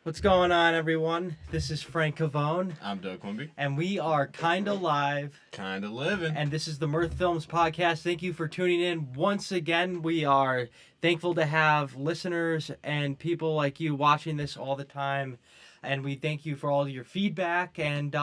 What's going on, everyone? This is Frank Cavone, I'm Doug Quimby. and we are Kinda Live, Kinda Livin. and this is the Mirth Films podcast. Thank you for tuning in once again. We are thankful to have listeners and people like you watching this all the time, and we thank you for all your feedback. And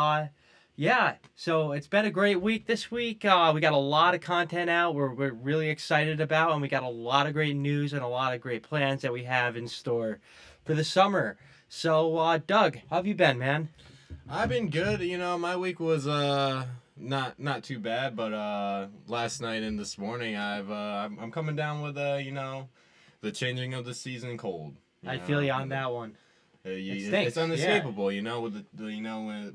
so it's been a great week this week. We got a lot of content out we're really excited about, and we got a lot of great news and a lot of great plans that we have in store for the summer. So, Doug, how have you been, man? I've been good. You know, my week was not too bad, but last night and this morning I'm coming down with the changing of the season cold. I feel you on that one. It's unescapable, with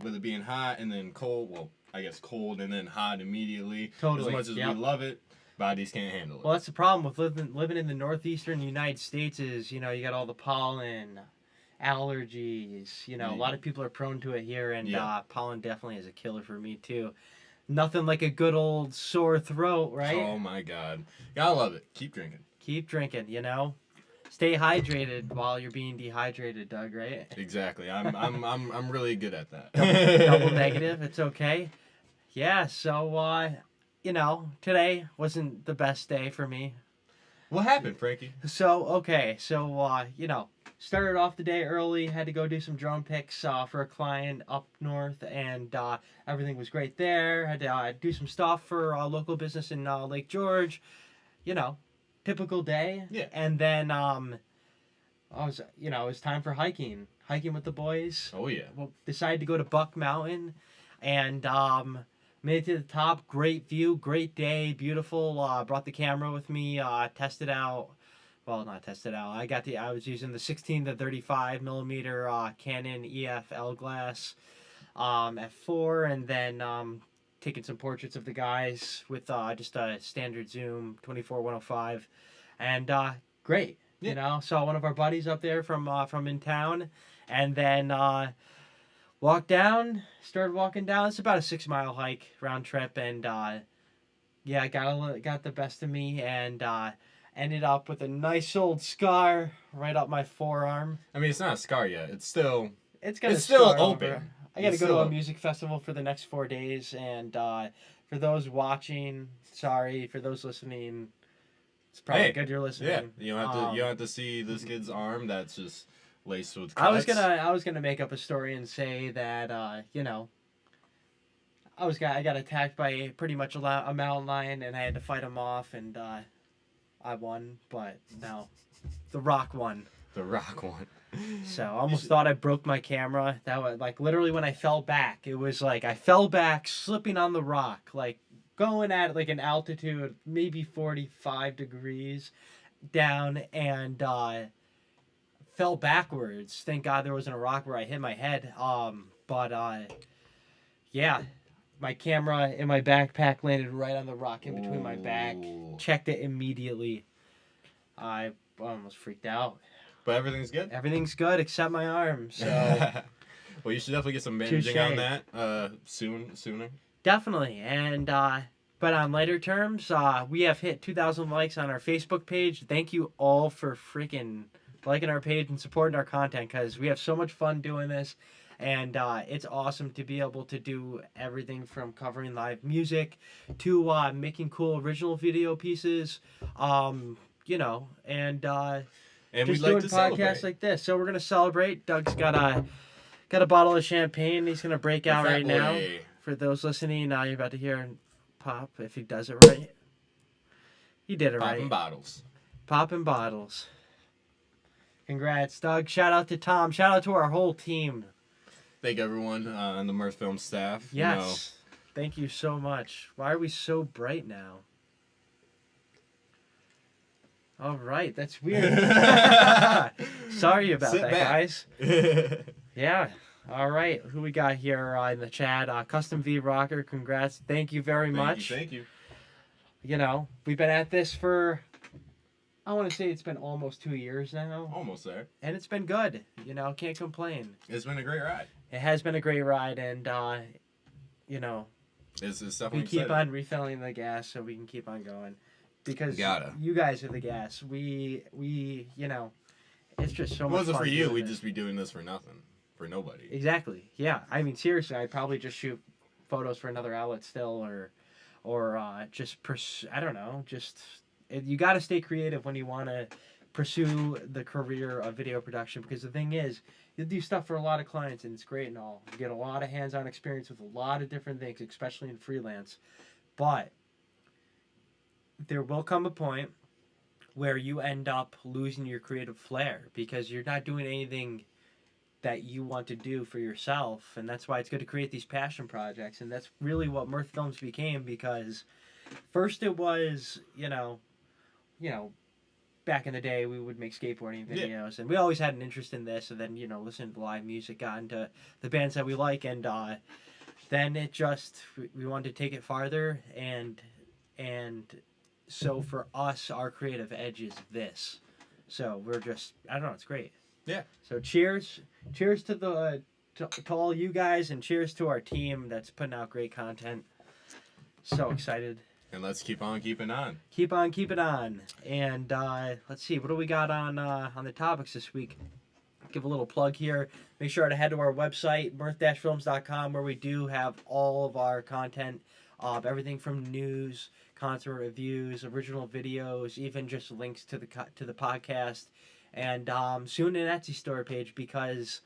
with it being hot and then cold. Well, I guess cold and then hot immediately. Totally. As much as we love it, bodies can't handle it. Well, that's the problem with living in the northeastern United States is, you got all the pollen, allergies. A lot of people are prone to it here, and pollen definitely is a killer for me too. Nothing like a good old sore throat, right? Oh my God, gotta love it. Keep drinking. Keep drinking. Stay hydrated while you're being dehydrated, Doug. Right? Exactly. I'm really good at that. Double negative. It's okay. Yeah. So today wasn't the best day for me. What happened, Frankie? Started off the day early, had to go do some drone picks for a client up north, and everything was great there. Had to do some stuff for a local business in Lake George. Typical day. Yeah. And then it was time for hiking with the boys. Oh yeah. Well, decided to go to Buck Mountain, and made it to the top. Great view, great day, beautiful. Brought the camera with me. Tested out. Well, not tested out. I was using the 16 to 35 millimeter Canon EF L glass f4, and then taking some portraits of the guys with just a standard zoom 24-105, and great. Yeah. Saw one of our buddies up there from in town, and then started walking down. It's about a 6-mile hike round trip, and got the best of me, and ended up with a nice old scar right up my forearm. I mean, it's not a scar yet. It's still open. I got to go to a music festival for the next 4 days, and for those watching, sorry. For those listening, it's probably good you're listening. Yeah, you don't have to see this kid's arm that's just laced with cuts. I was gonna make up a story and say that I got attacked by pretty much a mountain lion, and I had to fight him off, and I won, but no, The Rock won. The Rock won. So I almost thought I broke my camera. That was literally when I fell back. It was I fell back, slipping on the rock, going at an altitude maybe 45 degrees down, and fell backwards. Thank God there wasn't a rock where I hit my head. My camera in my backpack landed right on the rock in between my back. Checked it immediately. I almost freaked out. But everything's good? Everything's good except my arm. So well, you should definitely get some bandaging on that sooner. Definitely. And but on lighter terms, we have hit 2,000 likes on our Facebook page. Thank you all for freaking liking our page and supporting our content, because we have so much fun doing this. And it's awesome to be able to do everything from covering live music to making cool original video pieces, and we'd just like doing to podcasts celebrate. like this. So we're gonna celebrate. Doug's got a bottle of champagne he's gonna break out right now. For those listening, you're about to hear him pop if he does it right. He did it right. Popping bottles. Popping bottles. Congrats, Doug. Shout out to Tom. Shout out to our whole team. Thank everyone on the Mirth Film staff. Yes. Thank you so much. Why are we so bright now? All right. That's weird. Sorry about that, guys. Yeah. All right. Who we got here in the chat? Custom V Rocker. Congrats. Thank you very much. Thank you. We've been at this for, I want to say it's been almost 2 years now. Almost there. And it's been good. Can't complain. It's been a great ride. It has been a great ride, and it's definitely we keep on refilling the gas so we can keep on going, because Gotta. you guys are the gas. We it's just so If it much wasn't fun for you, doing we'd it. just be doing this for nothing, for nobody. Exactly. Yeah. I mean, seriously, I'd probably just shoot photos for another outlet still, or just I don't know. You got to stay creative when you want to pursue the career of video production, because the thing is, you do stuff for a lot of clients and it's great and all. You get a lot of hands-on experience with a lot of different things, especially in freelance. But there will come a point where you end up losing your creative flair because you're not doing anything that you want to do for yourself, and that's why it's good to create these passion projects. And that's really what Mirth Films became, because first it was, back in the day we would make skateboarding videos, and we always had an interest in this, and then listening to live music, got into the bands that we like, and then it just we wanted to take it farther, and so for us our creative edge is this. So we're just, I don't know, it's great. Yeah. So cheers to the to all you guys, and cheers to our team that's putting out great content. So excited. And let's keep on keeping on. Keep on keeping on. And let's see, what do we got on the topics this week? Give a little plug here. Make sure to head to our website, mirth-films.com, where we do have all of our content, everything from news, concert reviews, original videos, even just links to the podcast. And soon an Etsy store page, because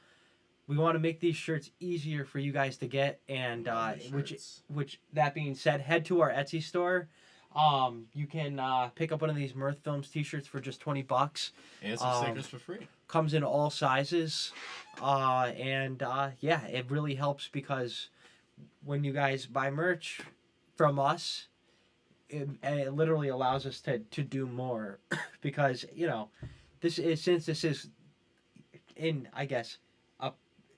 we want to make these shirts easier for you guys to get. And which that being said, head to our Etsy store. You can pick up one of these Mirth Films t-shirts for just $20. And some stickers for free. Comes in all sizes. Yeah, it really helps, because when you guys buy merch from us, it literally allows us to do more because this is in, I guess,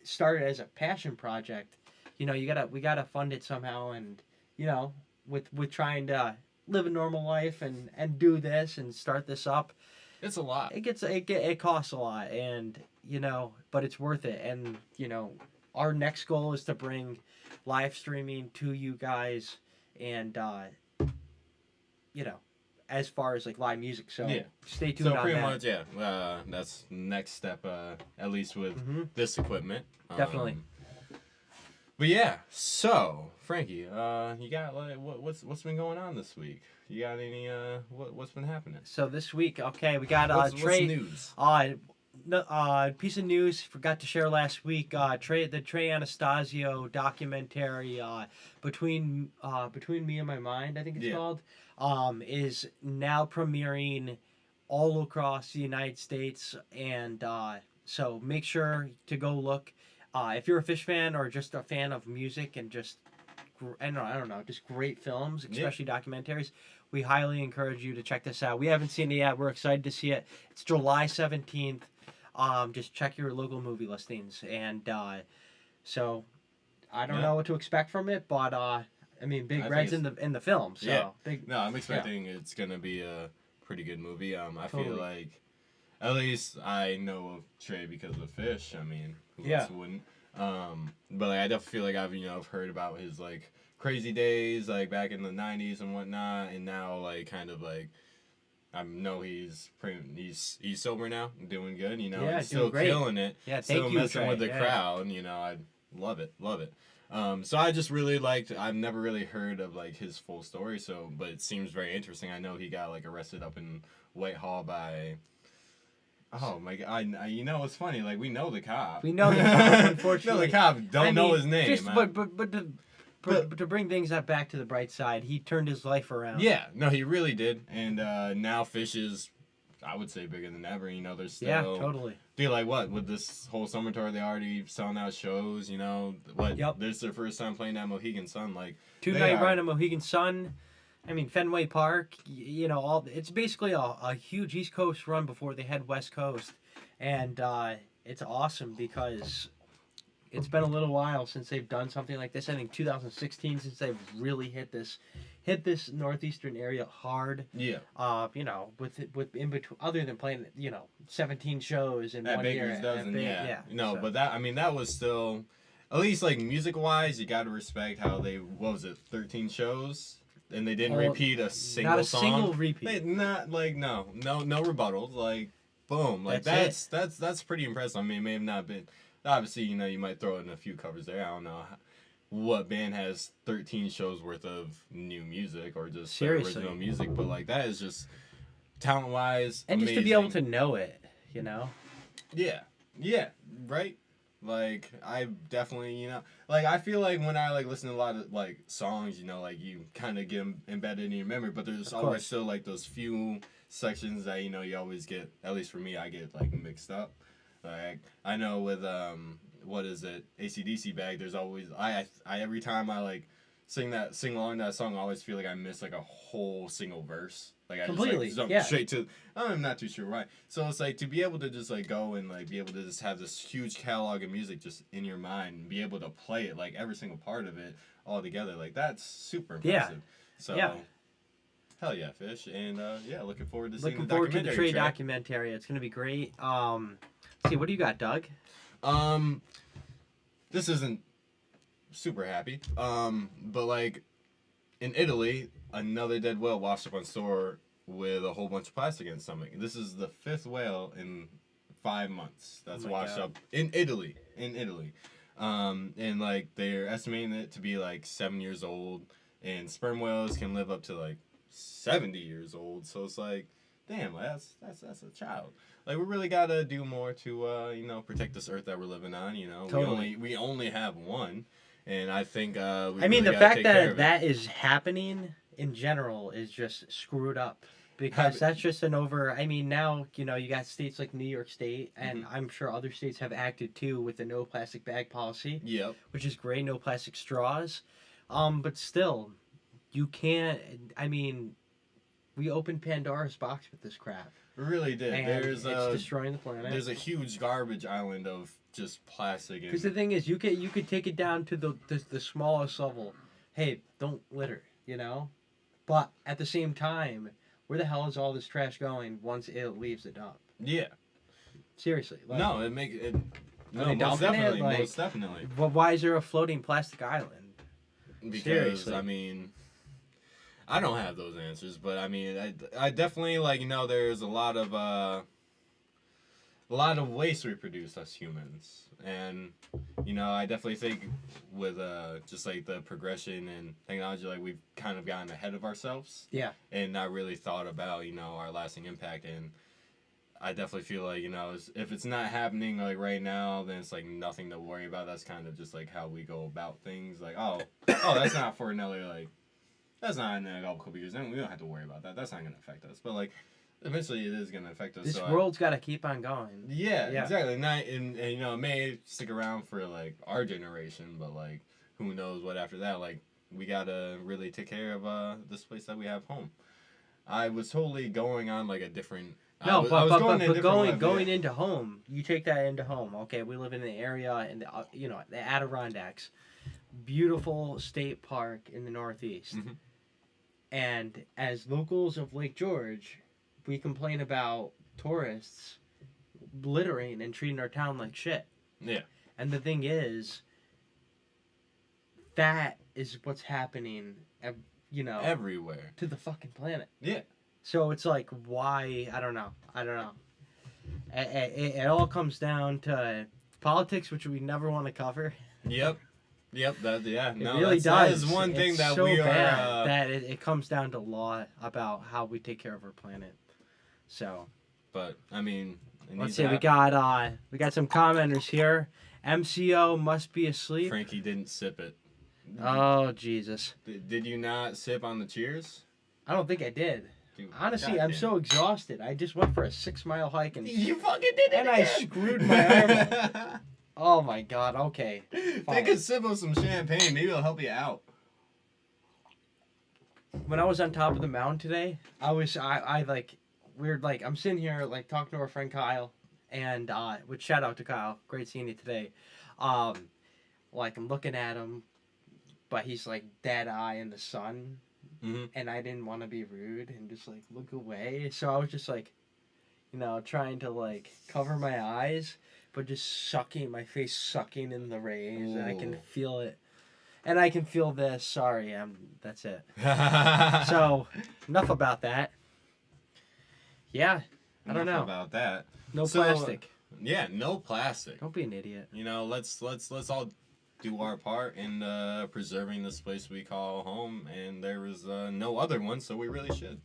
started as a passion project. We gotta fund it somehow, and with trying to live a normal life and do this and start this up, it's a lot. It costs a lot, and but it's worth it. And our next goal is to bring live streaming to you guys, and as far as like live music. So yeah. Stay tuned on that. So pretty much, yeah. That's next step, at least with this equipment. Definitely. But yeah, so Frankie, you got what's been going on this week? You got any what's been happening? So this week, okay, we got what's Trey. news? Piece of news forgot to share last week. The Trey Anastasio documentary, between me and my mind, I think it's called, is now premiering all across the United States, and so make sure to go look. If you're a Fish fan or just a fan of music and just I don't know, just great films, especially documentaries, we highly encourage you to check this out. We haven't seen it yet. We're excited to see it. It's July 17th. Just check your local movie listings. And so I don't know what to expect from it, but I mean, Big Red's in the film. So No, I'm expecting it's gonna be a pretty good movie. I feel like, at least I know of Trey because of Fish. I mean, who else wouldn't? But like, I definitely feel like I've heard about his like crazy days, like back in the 90s and whatnot, and now like kind of like I know he's sober now, doing good, and still killing it, still messing with the crowd, I love it. So I just really I've never really heard of like his full story, but it seems very interesting. I know he got like arrested up in Whitehall by. Oh my god! It's funny. Like we know the cop. Unfortunately, the cop. Don't know his name. But to bring things back to the bright side, he turned his life around. Yeah, no, he really did. And now Fish is, I would say, bigger than ever. There's still totally. Dude, like what with this whole summer tour, they already selling out shows. This is their first time playing that Mohegan Sun. Like 2-night run at Mohegan Sun. I mean, Fenway Park, it's basically a huge East Coast run before they head West Coast. And it's awesome because it's been a little while since they've done something like this. I think 2016 since they've really hit this northeastern area hard. Yeah. With in between, other than playing, 17 shows in one year. Baker's dozen, but that was still, at least like music-wise, you got to respect how they, 13 shows? And they didn't repeat a single song. Not a single repeat. No rebuttals. Like boom. Like That's that's pretty impressive. I mean, it may have not been. Obviously, you know, you might throw in a few covers there. I don't know what band has 13 shows worth of new music or just original music, but like that is just talent wise and amazing. just to be able to know it, you know. Yeah, right. Like I definitely, you know, like I feel like when I like listen to a lot of like songs, you know, like you kind of get them embedded in your memory, but there's always still like those few sections that you know you always get. At least for me, I get like mixed up. Like I know with what is it, AC/DC Bag? There's always I every time I like sing along that song, I always feel like I miss like a whole single verse. Like I Completely, just like jump straight to. I'm not too sure why. So it's like to be able to just like go and like be able to just have this huge catalog of music just in your mind and be able to play it like every single part of it all together. Like that's super impressive. So hell yeah, Fish, and yeah, looking forward to seeing the documentary. Looking forward to the Trey documentary. It's gonna be great. Let's see, what do you got, Doug? This isn't super happy. But like in Italy, another dead whale washed up on shore with a whole bunch of plastic in its stomach. This is the 5th whale in 5 months that's washed up in Italy. And like they're estimating it to be like 7 years old, and sperm whales can live up to like 70 years old. So it's like, damn, that's a child. Like we really gotta do more to you know, protect this earth that we're living on. You know, totally. we only have one. And I think the fact that that is happening in general is just screwed up, because that's just an over. I mean, now you know you got states like New York State, and I'm sure other states have acted too with the no plastic bag policy. Yep. Which is great, no plastic straws, but still, you can't. I mean, we opened Pandora's box with this crap. We really did. And it's destroying the planet. There's a huge garbage island of just plastic. Because the thing is, you could take it down to the smallest level. Hey, don't litter, you know? But at the same time, where the hell is all this trash going once it leaves the dump? Yeah. Seriously. Like, no, it makes it. No, most definitely. But why is there a floating plastic island? Because Seriously. I mean, I don't have those answers, but I mean, I definitely like, you know, there's a lot of waste we produce as humans, and you know, I definitely think with just like the progression and technology, like we've kind of gotten ahead of ourselves, and not really thought about, you know, our lasting impact. And I definitely feel like, you know, if it's not happening like right now, then it's like nothing to worry about. That's kind of just like how we go about things. Like oh that's not for another like. That's not in a couple years. Then we don't have to worry about that. That's not going to affect us. But like, eventually, it is going to affect us. This world's got to keep on going. Yeah, exactly. And you know, it may stick around for like our generation, but like, who knows what after that? Like, we gotta really take care of this place that we have home. I was totally going on like a different. Going into home, you take that into home. Okay, we live in an area in the you know, the Adirondacks, beautiful state park in the Northeast. And as locals of Lake George, we complain about tourists littering and treating our town like shit. Yeah. And the thing is, that is what's happening, you know, everywhere to the fucking planet. Yeah. So it's like, why? I don't know. It all comes down to politics, which we never want to cover. Yep. That it really does. That is one thing it's that so we bad are. That it comes down to a lot about how we take care of our planet. So. But I mean, let's see. We got some commenters here. MCO must be asleep. Frankie didn't sip it. Oh Jesus. Did you not sip on the cheers? I don't think I did. Dude, honestly, I'm so exhausted. I just went for a 6-mile hike and you fucking did it. And again. I screwed my arm up. Oh my God. Okay. Take a sip of some champagne. Maybe it'll help you out. When I was on top of the mountain today, I'm sitting here like talking to our friend Kyle, and which shout out to Kyle, great seeing you today. Like I'm looking at him, but he's like dead eye in the sun, and I didn't want to be rude and just like look away, so I was just like, you know, trying to like cover my eyes, but just my face sucking in the rays. Ooh. And I can feel it. And I can feel this. Sorry, that's it. So, enough about that. Yeah. I don't know about that. No plastic. Yeah, no plastic. Don't be an idiot. You know, let's all do our part in preserving this place we call home, and there is no other one, so we really should.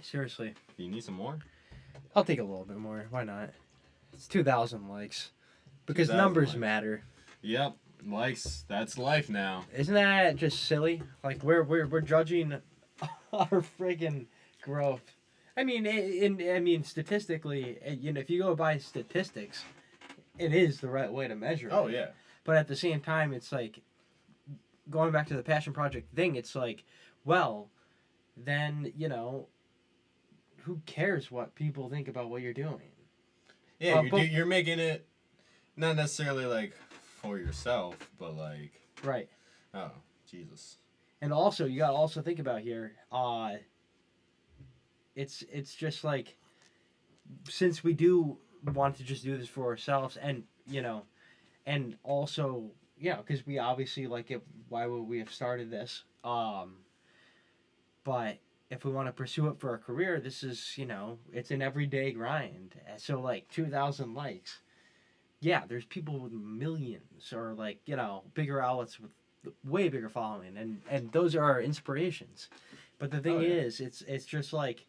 Seriously. Do you need some more? I'll take a little bit more. Why not? It's 2,000 likes. Because 2,000 numbers likes. matter. Yep, likes. That's life now. Isn't that just silly? Like we're judging our friggin' growth. I mean, statistically, you know, if you go by statistics, it is the right way to measure it. Oh yeah. But at the same time, it's like going back to the passion project thing. It's like, well, then you know, who cares what people think about what you're doing? Yeah, you're making it not necessarily like for yourself, but like right. Oh, Jesus. And also, you gotta also think about here. It's just like, since we do want to just do this for ourselves, and you know, and also, yeah, because we obviously like it. Why would we have started this? But if we want to pursue it for a career, this is, you know, it's an everyday grind. So like 2,000 likes. Yeah, there's people with millions, or like, you know, bigger outlets with way bigger following, and those are our inspirations. But the thing is, it's just like,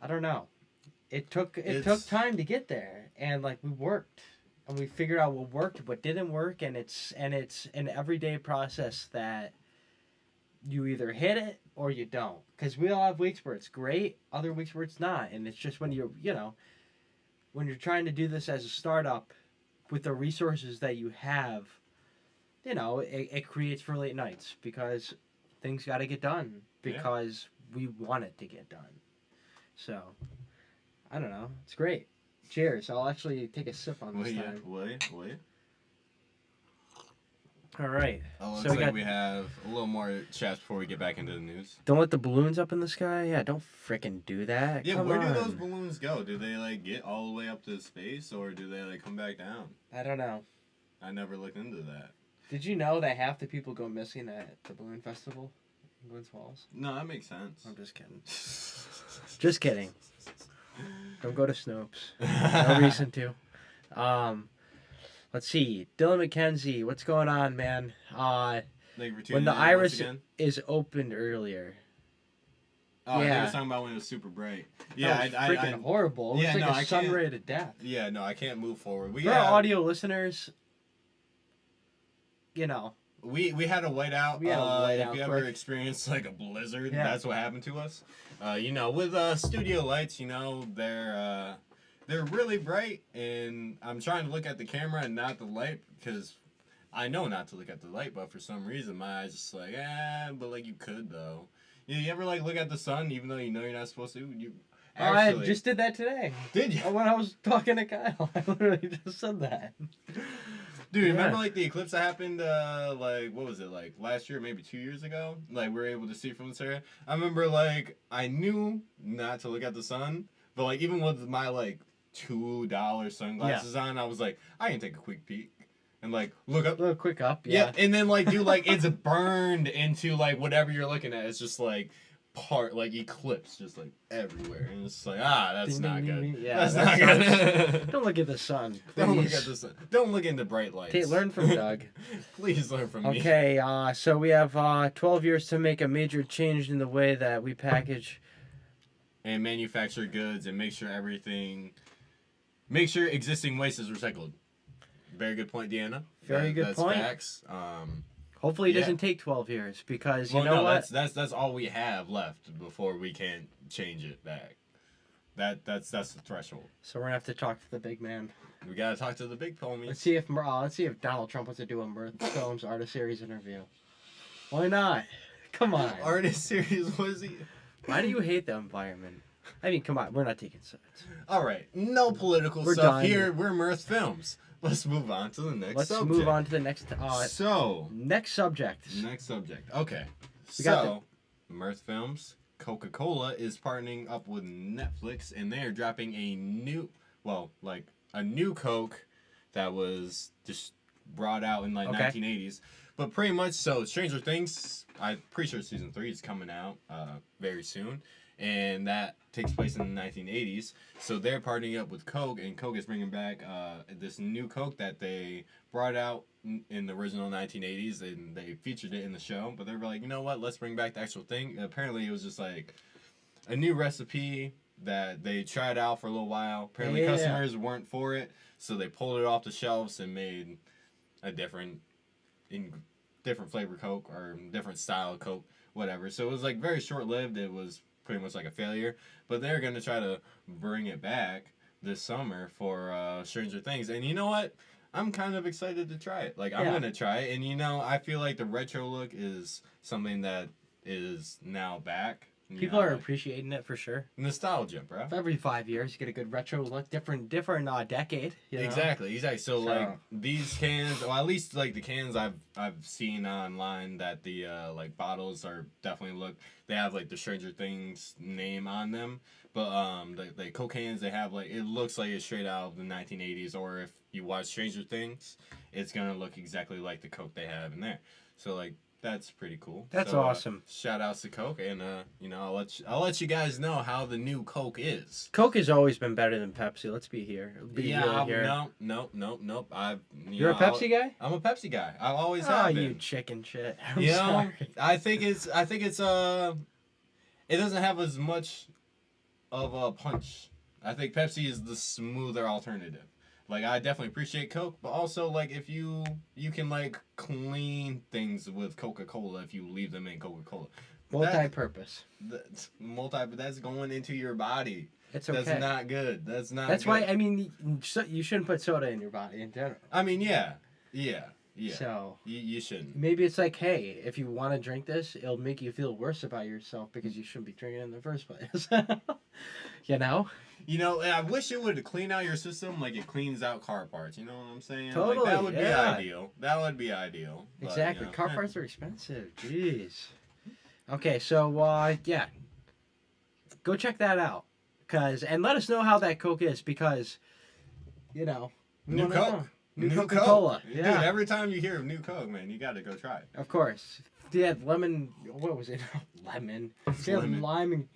I don't know. It took time to get there, and like we worked, and we figured out what worked, what didn't work, and it's an everyday process that you either hit it or you don't. Because we all have weeks where it's great, other weeks where it's not, and it's just when you're, you know, when you're trying to do this as a startup with the resources that you have, you know, it creates for late nights because things got to get done because we want it to get done. So, I don't know. It's great. Cheers. I'll actually take a sip on this time. Wait. All right. Oh, looks like we have a little more chats before we get back into the news. Don't let the balloons up in the sky. Yeah, don't frickin' do that. Yeah, Come where on. do those balloons go? Do they like get all the way up to space, or do they like come back down? I don't know. I never looked into that. Did you know that half the people go missing at the balloon festival in Glens Falls? No, that makes sense. I'm just kidding. Just kidding. Don't go to Snopes. No reason to. Let's see. Dylan McKenzie, what's going on, man? When the iris is opened earlier. Oh, yeah. I was talking about when it was super bright. Yeah, that was freaking horrible. It was like a sun ray to death. Yeah, no, I can't move forward. For our audio listeners, you know. We had a whiteout. If you ever experienced like a blizzard, that's what happened to us. You know, with studio lights, you know, they're really bright, and I'm trying to look at the camera and not the light because I know not to look at the light, but for some reason my eyes just like, but like you could though. You ever like look at the sun even though you know you're not supposed to? You actually, I just did that today. Did you? When I was talking to Kyle, I literally just said that. Dude, remember like the eclipse that happened like what was it, like last year, maybe 2 years ago? Like we were able to see from this area. I remember like I knew not to look at the sun, but like even with my like $2 sunglasses on, I was like, I can take a quick peek and like look up. A little quick up, yeah. And then like do like it's burned into like whatever you're looking at. It's just like part like eclipse just like everywhere, and it's like that's not good. Yeah, that's not good. Don't look at the sun. Please. Don't look at the sun. Don't look into bright lights. Learn from Doug. Please learn from me. Okay, so we have 12 years to make a major change in the way that we package and manufacture goods, and make sure existing waste is recycled. Very good point, Deanna. Very good point. That's facts. Hopefully it doesn't take 12 years because you know what? That's all we have left before we can't change it back. That's the threshold. So we're gonna have to talk to the big man. We gotta talk to the big homies. Let's see if Donald Trump wants to do a Mirth Films Artist Series interview. Why not? Come on. Artist Series, what is he? Why do you hate the environment? I mean, come on, we're not taking sides. All right, no political stuff done. Here. We're Mirth Films. Let's move on to the next subject. Let's move on to the next. Next subject. Next subject. Okay. So, Mirth Films, Coca-Cola is partnering up with Netflix, and they are dropping a new Coke that was just brought out in like 1980s. But pretty much so, Stranger Things, I'm pretty sure season 3 is coming out very soon. and that takes place in the 1980s. So they're partnering up with Coke, and Coke is bringing back this new Coke that they brought out in the original 1980s, and they featured it in the show. But they were like, you know what? Let's bring back the actual thing. And apparently, it was just like a new recipe that they tried out for a little while. Apparently, customers weren't for it, so they pulled it off the shelves and made a different flavor Coke or different style of Coke, whatever. So it was like very short lived. It was pretty much like a failure. But they're gonna try to bring it back this summer for Stranger Things. And you know what? I'm kind of excited to try it. Like I'm gonna try it. And you know, I feel like the retro look is something that is now back. People are appreciating it for sure. Nostalgia, bro. Every 5 years, you get a good retro look, different decade. You know? Exactly. So like these cans, or at least like the cans I've seen online, that the like bottles are definitely they have like the Stranger Things name on them, but the Coke cans, they have like, it looks like it's straight out of the 1980s, or if you watch Stranger Things, it's gonna look exactly like the Coke they have in there. So like, that's pretty cool. That's awesome. Shout outs to Coke, and you know, I'll let you guys know how the new Coke is. Coke has always been better than Pepsi. Let's be here. Nope. You're a Pepsi guy? I'm a Pepsi guy. I always have been. You chicken shit. You know, I think it's it doesn't have as much of a punch. I think Pepsi is the smoother alternative. Like, I definitely appreciate Coke, but also, like, if you can, like, clean things with Coca-Cola if you leave them in Coca-Cola. Multi-purpose. That's going into your body. It's okay. That's not good. That's good. Why, I mean, you shouldn't put soda in your body in general. I mean, yeah. So you shouldn't. Maybe it's like, hey, if you want to drink this, it'll make you feel worse about yourself because you shouldn't be drinking it in the first place. You know? You know, I wish it would clean out your system like it cleans out car parts. You know what I'm saying? Totally. Like, that would be ideal. That would be ideal. But, exactly. You know, car parts are expensive. Jeez. Okay, so yeah, go check that out, and let us know how that Coke is, because, you know, new Coke. New Coca-Cola. Dude, every time you hear of new Coke, man, you got to go try it. Of course. They had lemon. What was it? Lemon. They had lime and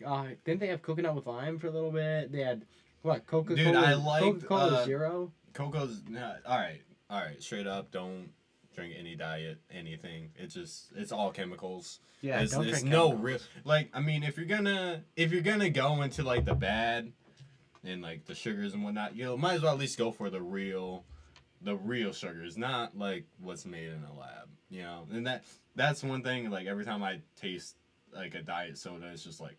didn't they have coconut with lime for a little bit? They had what? Coca-Cola. Dude, I liked Coca-Cola Zero. Coco's all right. Straight up, don't drink any diet, anything. It's all chemicals. Yeah, it's don't drink no chemicals. real. Like, I mean, if you're gonna go into like the bad and like the sugars and whatnot, you know, might as well at least go for the real sugars, not like what's made in a lab. You know, and that's one thing. Like, every time I taste like a diet soda, it's just like,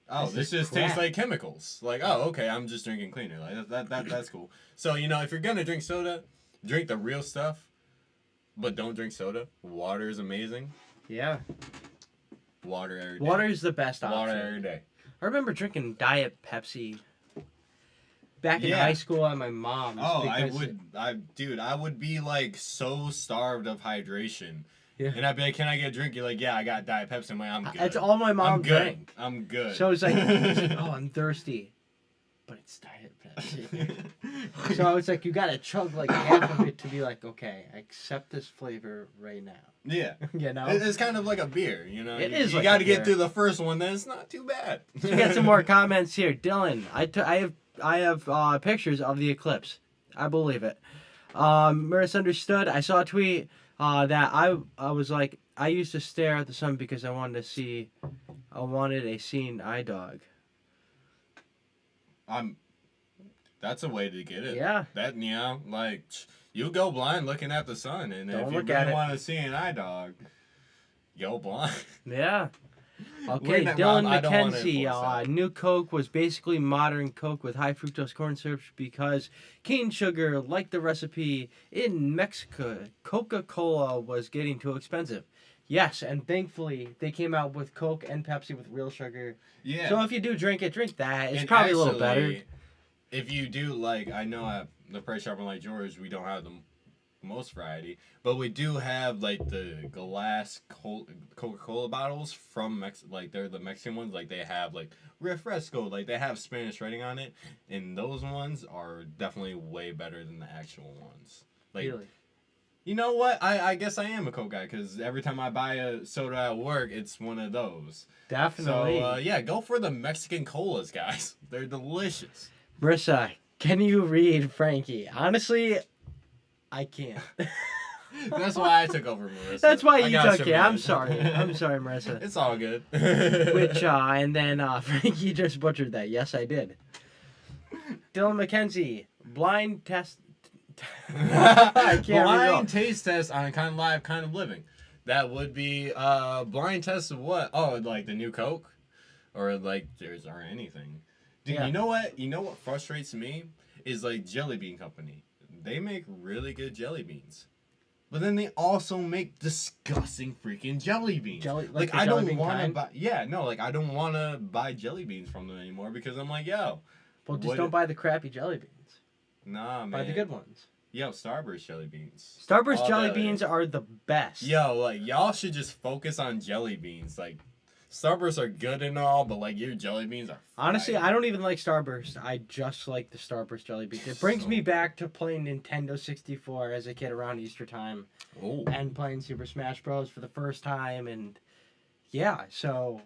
oh, this just tastes like chemicals. Like, oh, okay, I'm just drinking cleaner. Like that's cool. So, you know, if you're gonna drink soda, drink the real stuff, but don't drink soda. Water is amazing. Yeah. Water every day. Water is the best option. Water every day. I remember drinking Diet Pepsi back in high school at my mom's. Oh, I would be like so starved of hydration. Yeah. And I'd be like, can I get a drink? You're like, yeah, I got Diet Pepsi. I'm like, I'm good. That's all my mom drank. I'm good. So it's like, oh, I'm thirsty. But it's Diet Pepsi. So it's like, you gotta chug like half of it to be like, okay, I accept this flavor right now. Yeah. You know? It's kind of like a beer, you know? You You gotta get through the first one, then it's not too bad. So we got some more comments here. Dylan, I have pictures of the eclipse. I believe it. Misunderstood. I saw a tweet that I was like, I used to stare at the sun because I wanted a seeing eye dog. That's a way to get it. Yeah. That, you know, like, you go blind looking at the sun, and if you really want to see an eye dog, go blind. Yeah. Okay, Dylan McKenzie, new Coke was basically modern Coke with high fructose corn syrup because cane sugar, like the recipe in Mexico, Coca-Cola was getting too expensive. Yes, and thankfully they came out with Coke and Pepsi with real sugar. Yeah. So if you do drink it, drink that. It's probably a little better. If you do, like, I know at the Price Chopper like George, we don't have the most variety, but we do have like the glass Coca-Cola bottles from like they're the Mexican ones. Like, they have like refresco, like they have Spanish writing on it, and those ones are definitely way better than the actual ones. Like, really? You know what? I guess I am a Coke guy because every time I buy a soda at work, it's one of those. Definitely. So, yeah, go for the Mexican colas, guys. They're delicious. Marissa, can you read Frankie? Honestly, I can't. That's why I took over, Marissa. That's why I you got took you, it. I'm man. sorry. I'm sorry, Marissa. It's all good. Which, and then Frankie just butchered that. Yes, I did. Dylan McKenzie, blind test. I can't blind taste test on Kind of Live, Kind of Living. That would be blind test of what? Oh, like the new Coke, or like there's or anything. Dude, Yeah. You know what? You know what frustrates me is like Jellybean Company. They make really good jelly beans. But then they also make disgusting freaking jelly beans. Like I don't want want to buy. Yeah, no, like I don't want to buy jelly beans from them anymore because I'm like, yo. Well, just don't buy the crappy jelly beans. Nah, man. Buy the good ones. Yo, Starburst jelly beans. Starburst jelly beans are the best. Yo, like y'all should just focus on jelly beans. Like Starbursts are good and all, but like your jelly beans are Honestly, fire. I don't even like Starburst. I just like the Starburst jelly beans. It brings me back to playing Nintendo 64 as a kid around Easter time. Ooh. And playing Super Smash Bros. For the first time. And yeah, so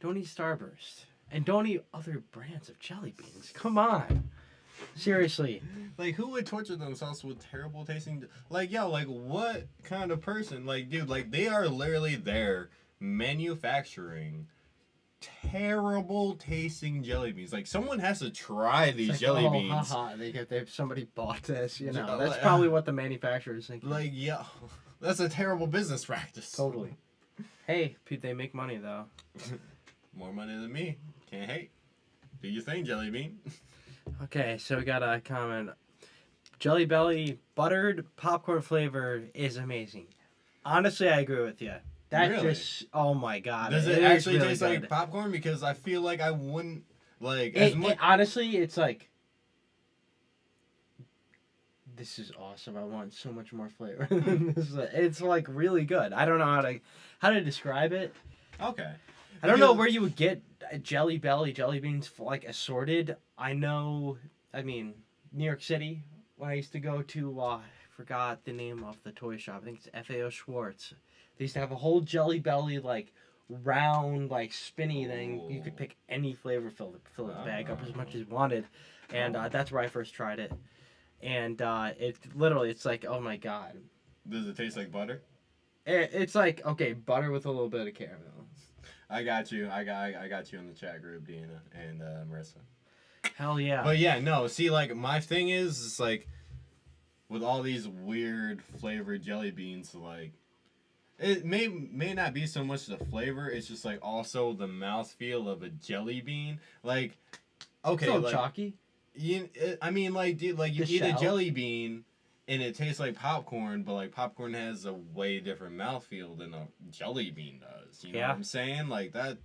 don't eat Starburst. And don't eat other brands of jelly beans. Come on. Seriously. Like, who would torture themselves with terrible tasting... Like, yo, like, what kind of person? Like, dude, like, they are literally there manufacturing terrible tasting jelly beans. Like, someone has to try these Like, jelly oh, beans. Haha, somebody bought this, you know. Yeah, That's like, probably what the manufacturer is thinking. Like, yo, that's a terrible business practice. Totally. Hey, they make money, though. More money than me. Can't hate. Do your thing, Jelly Bean. Okay, so we got a comment. Jelly Belly buttered popcorn flavor is amazing. Honestly, I agree with you. That Really? just, oh my god. Does it is actually really taste good. like popcorn? Because I feel like I wouldn't, like, as much... Honestly, it's like, this is awesome. I want so much more flavor. It's like really good. I don't know how to describe it. Okay. I don't know where you would get jelly beans like assorted. I mean, New York City, when I used to go to, I forgot the name of the toy shop. I think it's FAO Schwartz. They used to have a whole Jelly Belly, like, round, like, spinny thing. You could pick any flavor, fill the bag up as much as you wanted. And that's where I first tried it. And it's like, oh my god. Does it taste like butter? It's like, okay, butter with a little bit of caramel. I got you. I got you in the chat group, Deanna and Marissa. Hell yeah. But yeah, no. See, like my thing is, it's like with all these weird flavored jelly beans, like it may not be so much the flavor. It's just like also the mouthfeel of a jelly bean. Like, okay, it's a little like chalky. I mean, like, dude, like you The eat shell. a jelly bean. And it tastes like popcorn, but like popcorn has a way different mouthfeel than a jelly bean does. You know what I'm saying? Like that,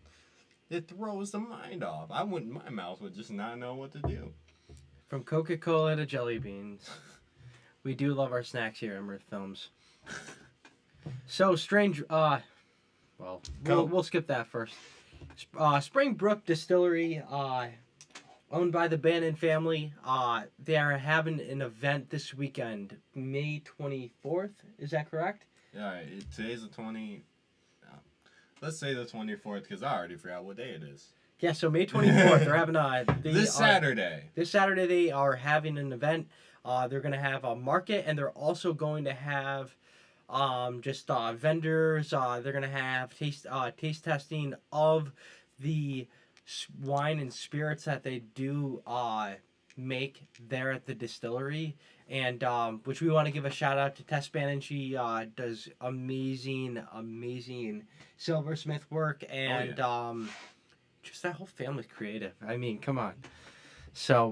it throws the mind off. My mouth would just not know what to do. From Coca-Cola to jelly beans. We do love our snacks here at Mirth Films. So strange. We'll skip that first. Springbrook Distillery. Owned by the Bannon family. They are having an event this weekend, May 24th. Is that correct? Yeah, today's the 20. Let's say the 24th because I already forgot what day it is. Yeah, so May 24th, they're having this Saturday. This Saturday they are having an event. They're going to have a market, and they're also going to have vendors. They're going to have taste testing of the wine and spirits that they do make there at the distillery, and which we want to give a shout out to Tess Bannon. She does amazing silversmith work, and just that whole family's creative. I mean, come on. So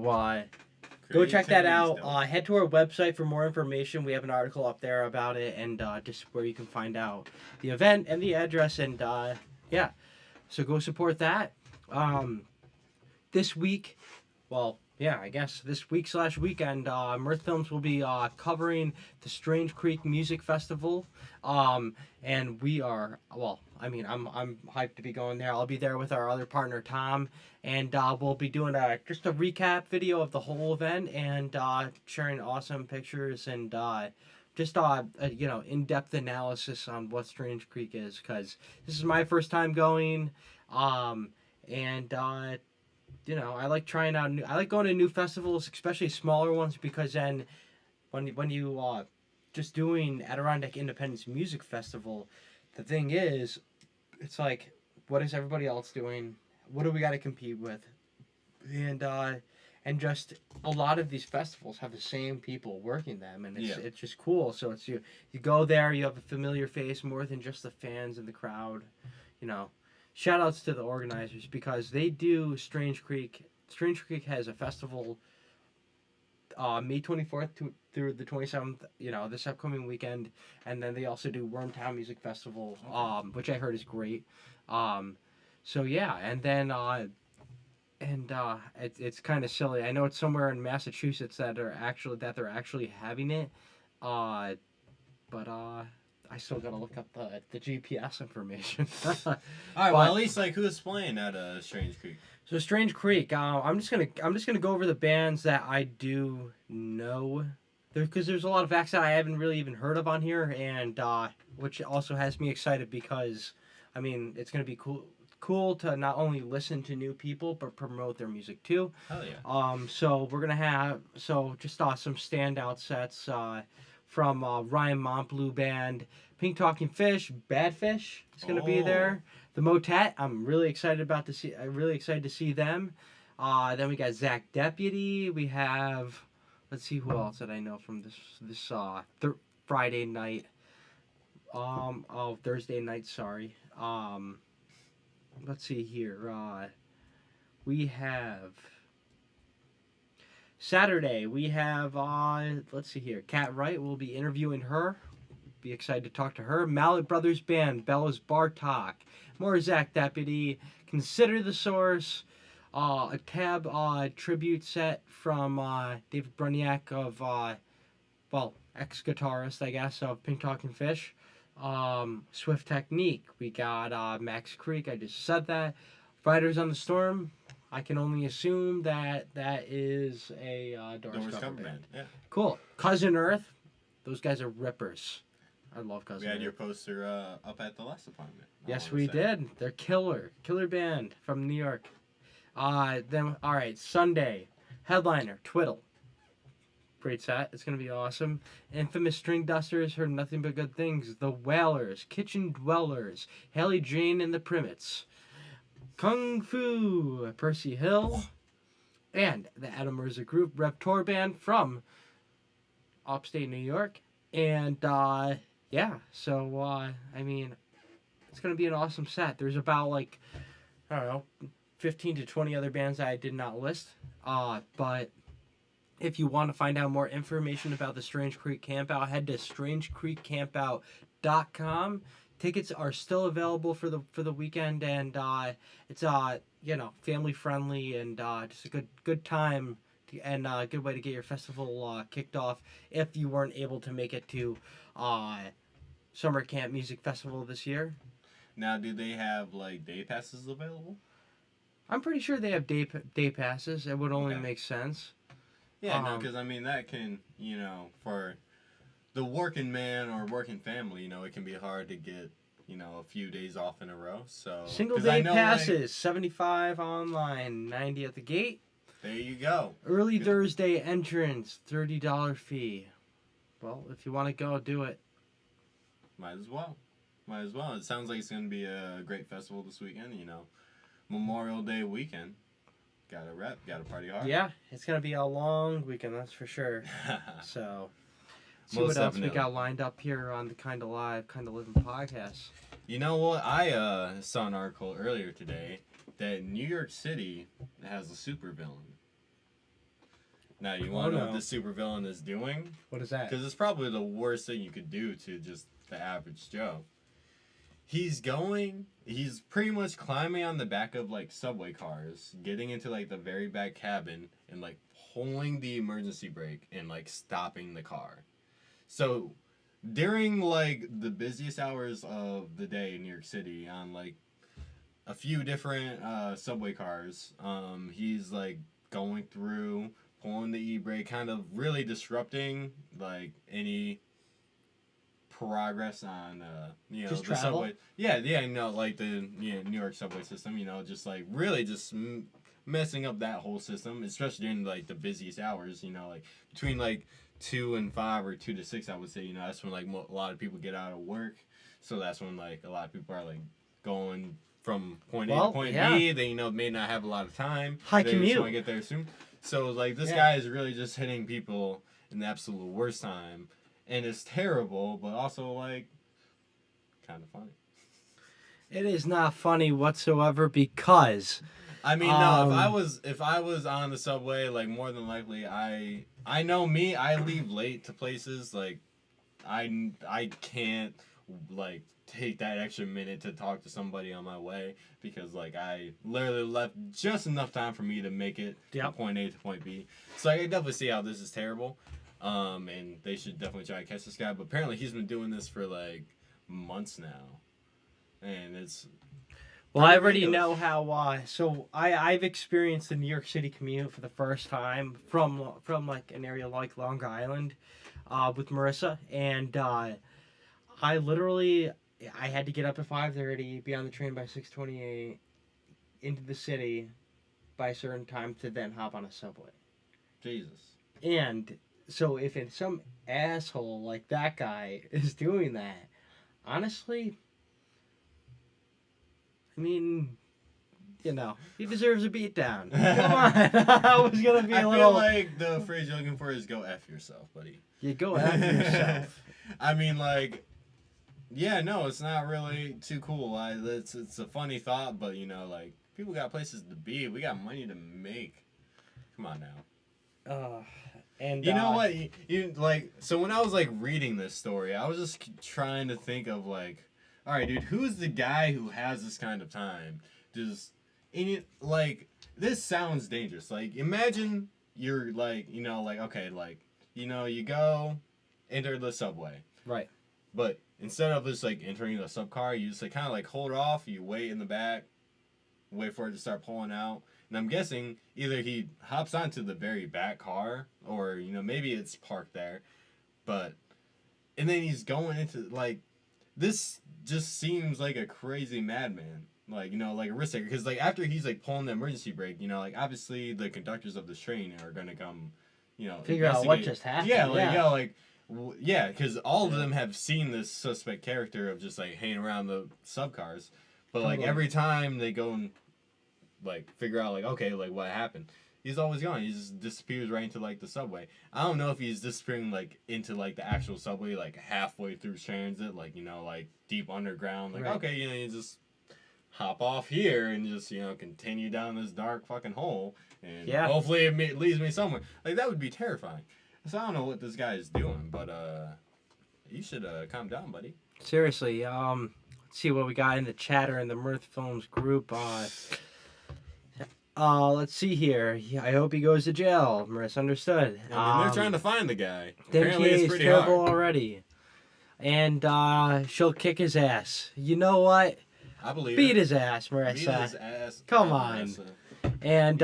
go check that out. Head to our website for more information. We have an article up there about it, and just where you can find out the event and the address, and yeah, so go support that. This week, I guess this week / weekend, Mirth Films will be covering the Strange Creek Music Festival, and we are, I'm hyped to be going there. I'll be there with our other partner Tom, and we'll be doing just a recap video of the whole event, and sharing awesome pictures, and just in-depth analysis on what Strange Creek is, because this is my first time going, and I like trying out I like going to new festivals, especially smaller ones, because then when you just doing Adirondack Independence Music Festival, the thing is, it's like, what is everybody else doing? What do we got to compete with? And just a lot of these festivals have the same people working them, and it's just cool. So it's you go there, you have a familiar face more than just the fans and the crowd. Shout outs to the organizers, because they do Strange Creek. Strange Creek has a festival May 24th through the 27th, this upcoming weekend. And then they also do Wormtown Music Festival, which I heard is great. So yeah, and then it's kind of silly. I know it's somewhere in Massachusetts that they're actually having it, but I still gotta look up the GPS information. All right, well, at least who's playing at Strange Creek? So Strange Creek, I'm just gonna go over the bands that I do know, because there's a lot of acts that I haven't really even heard of on here, and which also has me excited, because it's gonna be cool to not only listen to new people but promote their music too. Hell yeah. So we're gonna have just some standout sets from Ryan Montbleu Band, Pink Talking Fish, Bad Fish is gonna be there. The Motet, I'm really excited to see them. Then we got Zach Deputy. We have, let's see who else that I know from this Friday night. Thursday night. Sorry. Let's see here. We have Saturday. We have let's see here. Kat Wright. We'll be interviewing her. Be excited to talk to her. Mallet Brothers Band, Bella's Bartok, more Zach Deputy, Consider the Source, a Tab tribute set from David Bruniak of ex-guitarist, I guess, of Pink Talking Fish. Swift Technique. We got Max Creek. I just said that. Riders on the Storm. I can only assume that is a Doors cover band. Yeah. Cool. Cousin Earth. Those guys are rippers. I love Cousin Earth. We had your poster up at the last apartment. Yes, we did. They're killer band from New York. Then all right, Sunday, headliner Twiddle. Great set. It's gonna be awesome. Infamous String Dusters, heard nothing but good things. The Whalers, Kitchen Dwellers, Haley Jane and the Primits, Kung Fu, Percy Hill, and the Adam Mirza Group Rep Tour Band from upstate New York. And so it's gonna be an awesome set. There's about 15 to 20 other bands that I did not list. But if you want to find out more information about the Strange Creek Campout, head to strangecreekcampout.com. Tickets are still available for the weekend, and it's family friendly, and just a good time, and a good way to get your festival kicked off if you weren't able to make it to Summer Camp Music Festival this year. Now, do they have day passes available? I'm pretty sure they have day passes. It would only make sense. Yeah, no, because that can, for the working man or working family, it can be hard to get, a few days off in a row. So single day passes, $75 online, $90 at the gate. There you go. Early Thursday entrance, $30 fee. Well, if you want to go, do it. Might as well. It sounds like it's going to be a great festival this weekend, Memorial Day weekend. Gotta rep, gotta party hard. Yeah, it's going to be a long weekend, that's for sure. So, see Most what else definitely. we got lined up here on the Kinda Live, Kinda Livin podcast. You know what? I saw an article earlier today that New York City has a supervillain. Now, you want to know what this supervillain is doing? What is that? Because it's probably the worst thing you could do to just the average Joe. He's pretty much climbing on the back of subway cars, getting into the very back cabin, and pulling the emergency brake and stopping the car. So during the busiest hours of the day in New York City, on a few different subway cars, he's going through, pulling the e-brake, kind of really disrupting any progress on Just the travel? subway. Yeah, like the New York subway system. Just like really just messing up that whole system, especially during like the busiest hours. Like between like 2 and 5 or 2 to 6, I would say. That's when like a lot of people get out of work, so that's when like a lot of people are like going from point A to point B. They may not have a lot of time. High they commute. just want to get there soon. So like this guy is really just hitting people in the absolute worst time, and it's terrible, but also like kind of funny. It is not funny whatsoever because I mean, no, if I was on the subway, like more than likely I know me, I leave late to places like I can't like take that extra minute to talk to somebody on my way because like I literally left just enough time for me to make it from point A to point B. So I can definitely see how this is terrible. And they should definitely try to catch this guy. But apparently he's been doing this for like months now. And it's well, I already know how. So I've experienced the New York City commute for the first time from like an area like Long Island, with Marissa, and I literally I had to get up at 5:30, be on the train by 6:28, into the city by a certain time to then hop on a subway. Jesus. And so if it's some asshole like that guy is doing that, honestly, I mean, he deserves a beatdown. Come on. I was going to be a little... I feel like the phrase you're looking for is go F yourself, buddy. You go F yourself. I mean, like, yeah, no, it's not really too cool. It's a funny thought, but, like, people got places to be. We got money to make. Come on now. And you know what? So when I was, like, reading this story, I was just trying to think of, like, all right, dude, who's the guy who has this kind of time? This sounds dangerous. Like, imagine you're, like, okay, like, you go enter the subway. Right. But instead of just, like, entering the subcar, you just, like, kind of, like, hold off, you wait in the back, wait for it to start pulling out. And I'm guessing either he hops onto the very back car, or, maybe it's parked there. And then he's going into, like, this just seems like a crazy madman. Like, like a risk taker. Because, like, after he's, like, pulling the emergency brake, like, obviously the conductors of this train are going to come, figure out what just happened. Yeah, because all of them have seen this suspect character of just, like, hanging around the subcars. But, like, every time they go and, like, figure out, like, okay, like, what happened, he's always gone. He just disappears right into, like, the subway. I don't know if he's disappearing, like, into, like, the actual subway, like, halfway through transit, like, like, deep underground. Like, okay, you just hop off here and just, continue down this dark fucking hole. And hopefully it leads me somewhere. Like, that would be terrifying. So I don't know what this guy is doing, but, you should, calm down, buddy. Seriously, let's see what we got in the chatter in the Mirth Films group. Let's see here. I hope he goes to jail. Marissa understood. I mean, they're trying to find the guy. Apparently, it's pretty terrible already. And she'll kick his ass. You know what? I believe Beat his ass, Marissa. Beat his ass. Come on. Marissa. And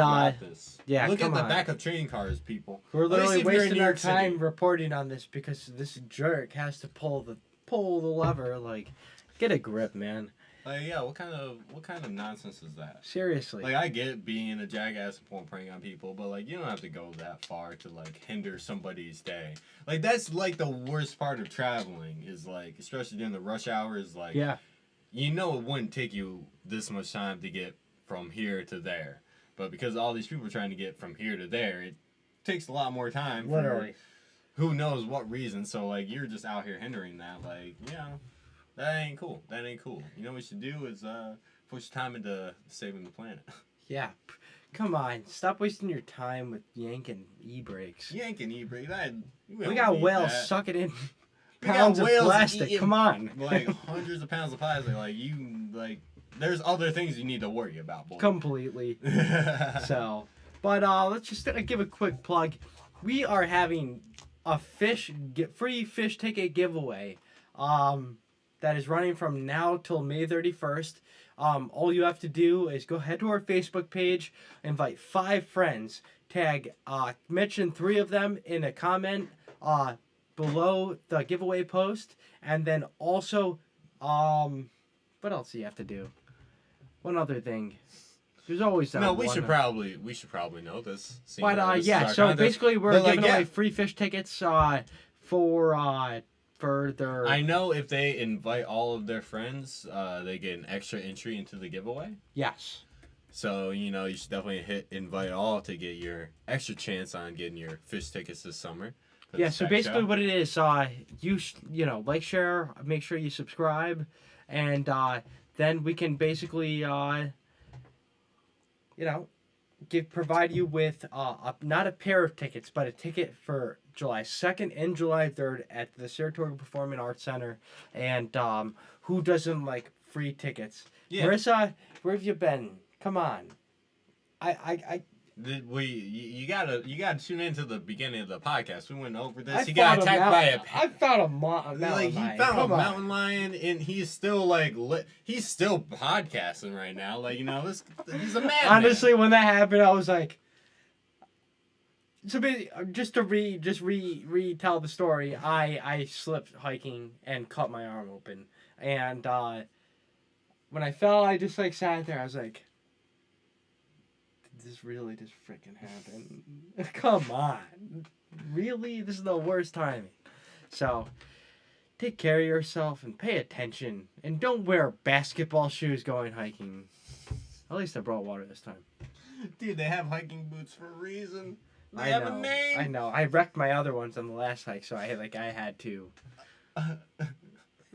yeah, look at the back of train cars, people. We're literally wasting our time reporting on this because this jerk has to pull the lever. Like, get a grip, man. Yeah, what kind of nonsense is that? Seriously. Like, I get being a jackass and pulling prank on people, but, like, you don't have to go that far to, like, hinder somebody's day. Like, that's, like, the worst part of traveling is, like, especially during the rush hour is, like, it wouldn't take you this much time to get from here to there. But because all these people are trying to get from here to there, it takes a lot more time. Literally. Who knows what reason. So, like, you're just out here hindering that. Like, that ain't cool. That ain't cool. You know what you should do is push time into saving the planet. Yeah. Come on. Stop wasting your time with yanking e-brakes. Yanking e-brakes? We got whales sucking in pounds of plastic. Come on. Like, hundreds of pounds of plastic. There's other things you need to worry about, boy. Completely. But let's just give a quick plug. We are having a free fish ticket giveaway. That is running from now till May 31st. All you have to do is go head to our Facebook page, invite 5 friends, mention 3 of them in a comment, below the giveaway post, and then also, what else do you have to do? One other thing. There's always that. No, one. we should probably know this. But so basically we're giving away free fish tickets for their. I know if they invite all of their friends, they get an extra entry into the giveaway. Yes. So you should definitely hit invite all to get your extra chance on getting your fish tickets this summer. Yeah. So basically, what it is, like, share, make sure you subscribe, and then we can basically provide you with not a pair of tickets, but a ticket for July 2nd and July 3rd at the Saratoga Performing Arts Center. And who doesn't like free tickets? Yeah. Marissa, where have you been? Come on. You gotta tune into the beginning of the podcast. We went over this. He got attacked by a. I found a mountain lion. He found a mountain lion, and he's still he's still podcasting right now. He's a madman. Honestly, when that happened, I was like. So just to retell the story, I slipped hiking and cut my arm open, and when I fell, I just sat there. I was like. This really just freaking happened. Come on. Really? This is the worst timing. So, take care of yourself and pay attention. And don't wear basketball shoes going hiking. At least I brought water this time. Dude, they have hiking boots for a reason. They have a name. I know. I wrecked my other ones on the last hike, so I had to.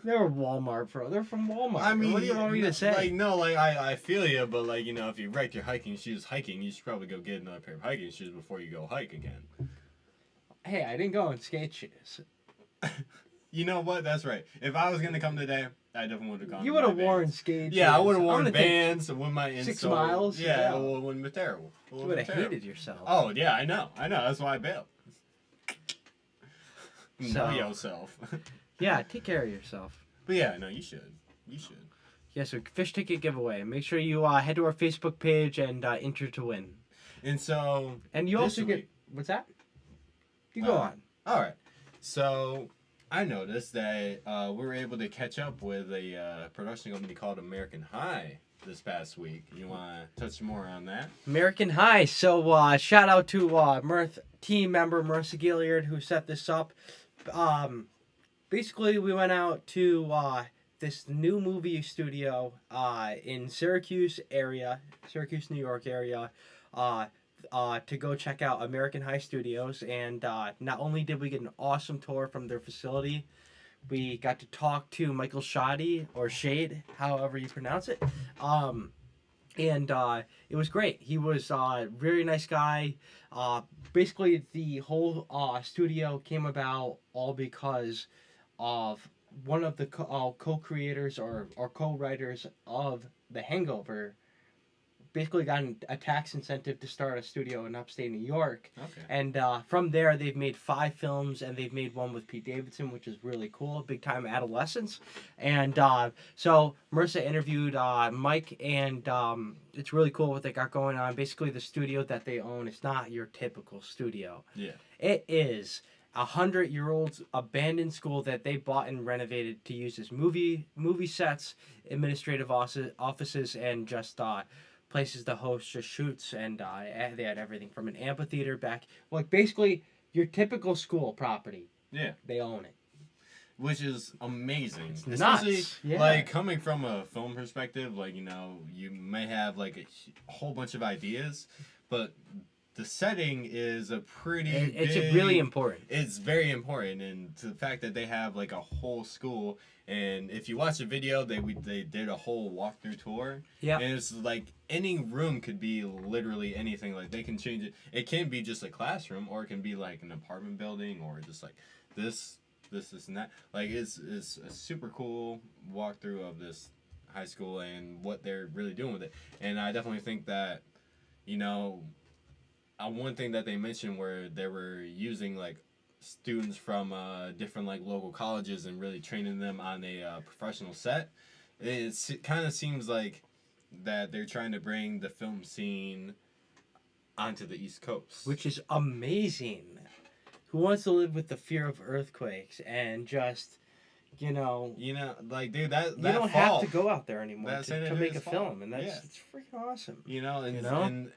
They're Walmart, bro. They're from Walmart. I mean, what do you want me to say? I feel you, but if you wrecked your hiking shoes hiking, you should probably go get another pair of hiking shoes before you go hike again. Hey, I didn't go in skate shoes. You know what? That's right. If I was gonna come today, I definitely would have gone. You would have worn skate shoes. Yeah, I would have worn Vans with my insole. 6 miles. Yeah, it wouldn't have been terrible. You would have hated yourself. Oh yeah, I know. That's why I bailed. Know yourself. Yeah, take care of yourself. But yeah, no, you should. Yeah, so fish ticket giveaway. Make sure you head to our Facebook page and enter to win. And so. And you also get. What's that? You go on. All right. So I noticed that we were able to catch up with a production company called American High this past week. You want to touch more on that? American High. So shout out to Mirth team member Marissa Gilliard who set this up. Basically, we went out to this new movie studio in Syracuse, New York area, to go check out American High Studios. And not only did we get an awesome tour from their facility, we got to talk to Michael Shady, or Shade, however you pronounce it. And it was great. He was a very nice guy. Basically, the whole studio came about all because of one of the co-creators or co-writers of The Hangover basically got a tax incentive to start a studio in upstate New York. Okay. And from there, they've made 5 films, and they've made one with Pete Davidson, which is really cool, Big Time Adolescence. And so Marissa interviewed Mike, and it's really cool what they got going on. Basically, the studio that they own is not your typical studio. Yeah. It is 100-year-old abandoned school that they bought and renovated to use as movie sets, administrative offices, and just places to host just shoots. And they had everything from an amphitheater back, basically your typical school property. Yeah, they own it, which is amazing. It's especially nuts. Yeah. Coming from a film perspective, you may have a whole bunch of ideas, but the setting is a pretty it's really important. It's very important, and to the fact that they have a whole school, and if you watch the video, they did a whole walkthrough tour. Yeah. And it's any room could be literally anything. They can change it. It can be just a classroom, or it can be an apartment building, or just this, and that. It's a super cool walkthrough of this high school and what they're really doing with it. And I definitely think that, one thing that they mentioned where they were using students from different local colleges and really training them on a professional set. It kind of seems that they're trying to bring the film scene onto the East Coast, which is amazing. who wants to live with the fear of earthquakes and just, like, dude, that you don't fall, have to go out there anymore that to make a film, and it's freaking awesome. And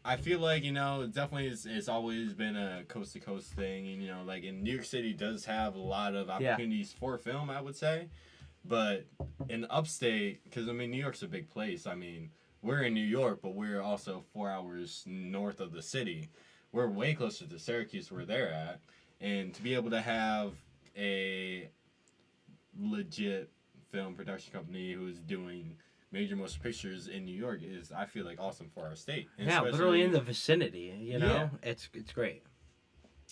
I feel like, definitely it's always been a coast to coast thing, and like in New York City does have a lot of opportunities for film, I would say, but in upstate, because I mean New York's a big place. I mean, we're in New York, but we're also 4 hours north of the city. We're way closer to Syracuse where they're at, and to be able to have a legit film production company who's doing major motion pictures in New York is, I feel like, awesome for our state. And literally in the vicinity, it's great.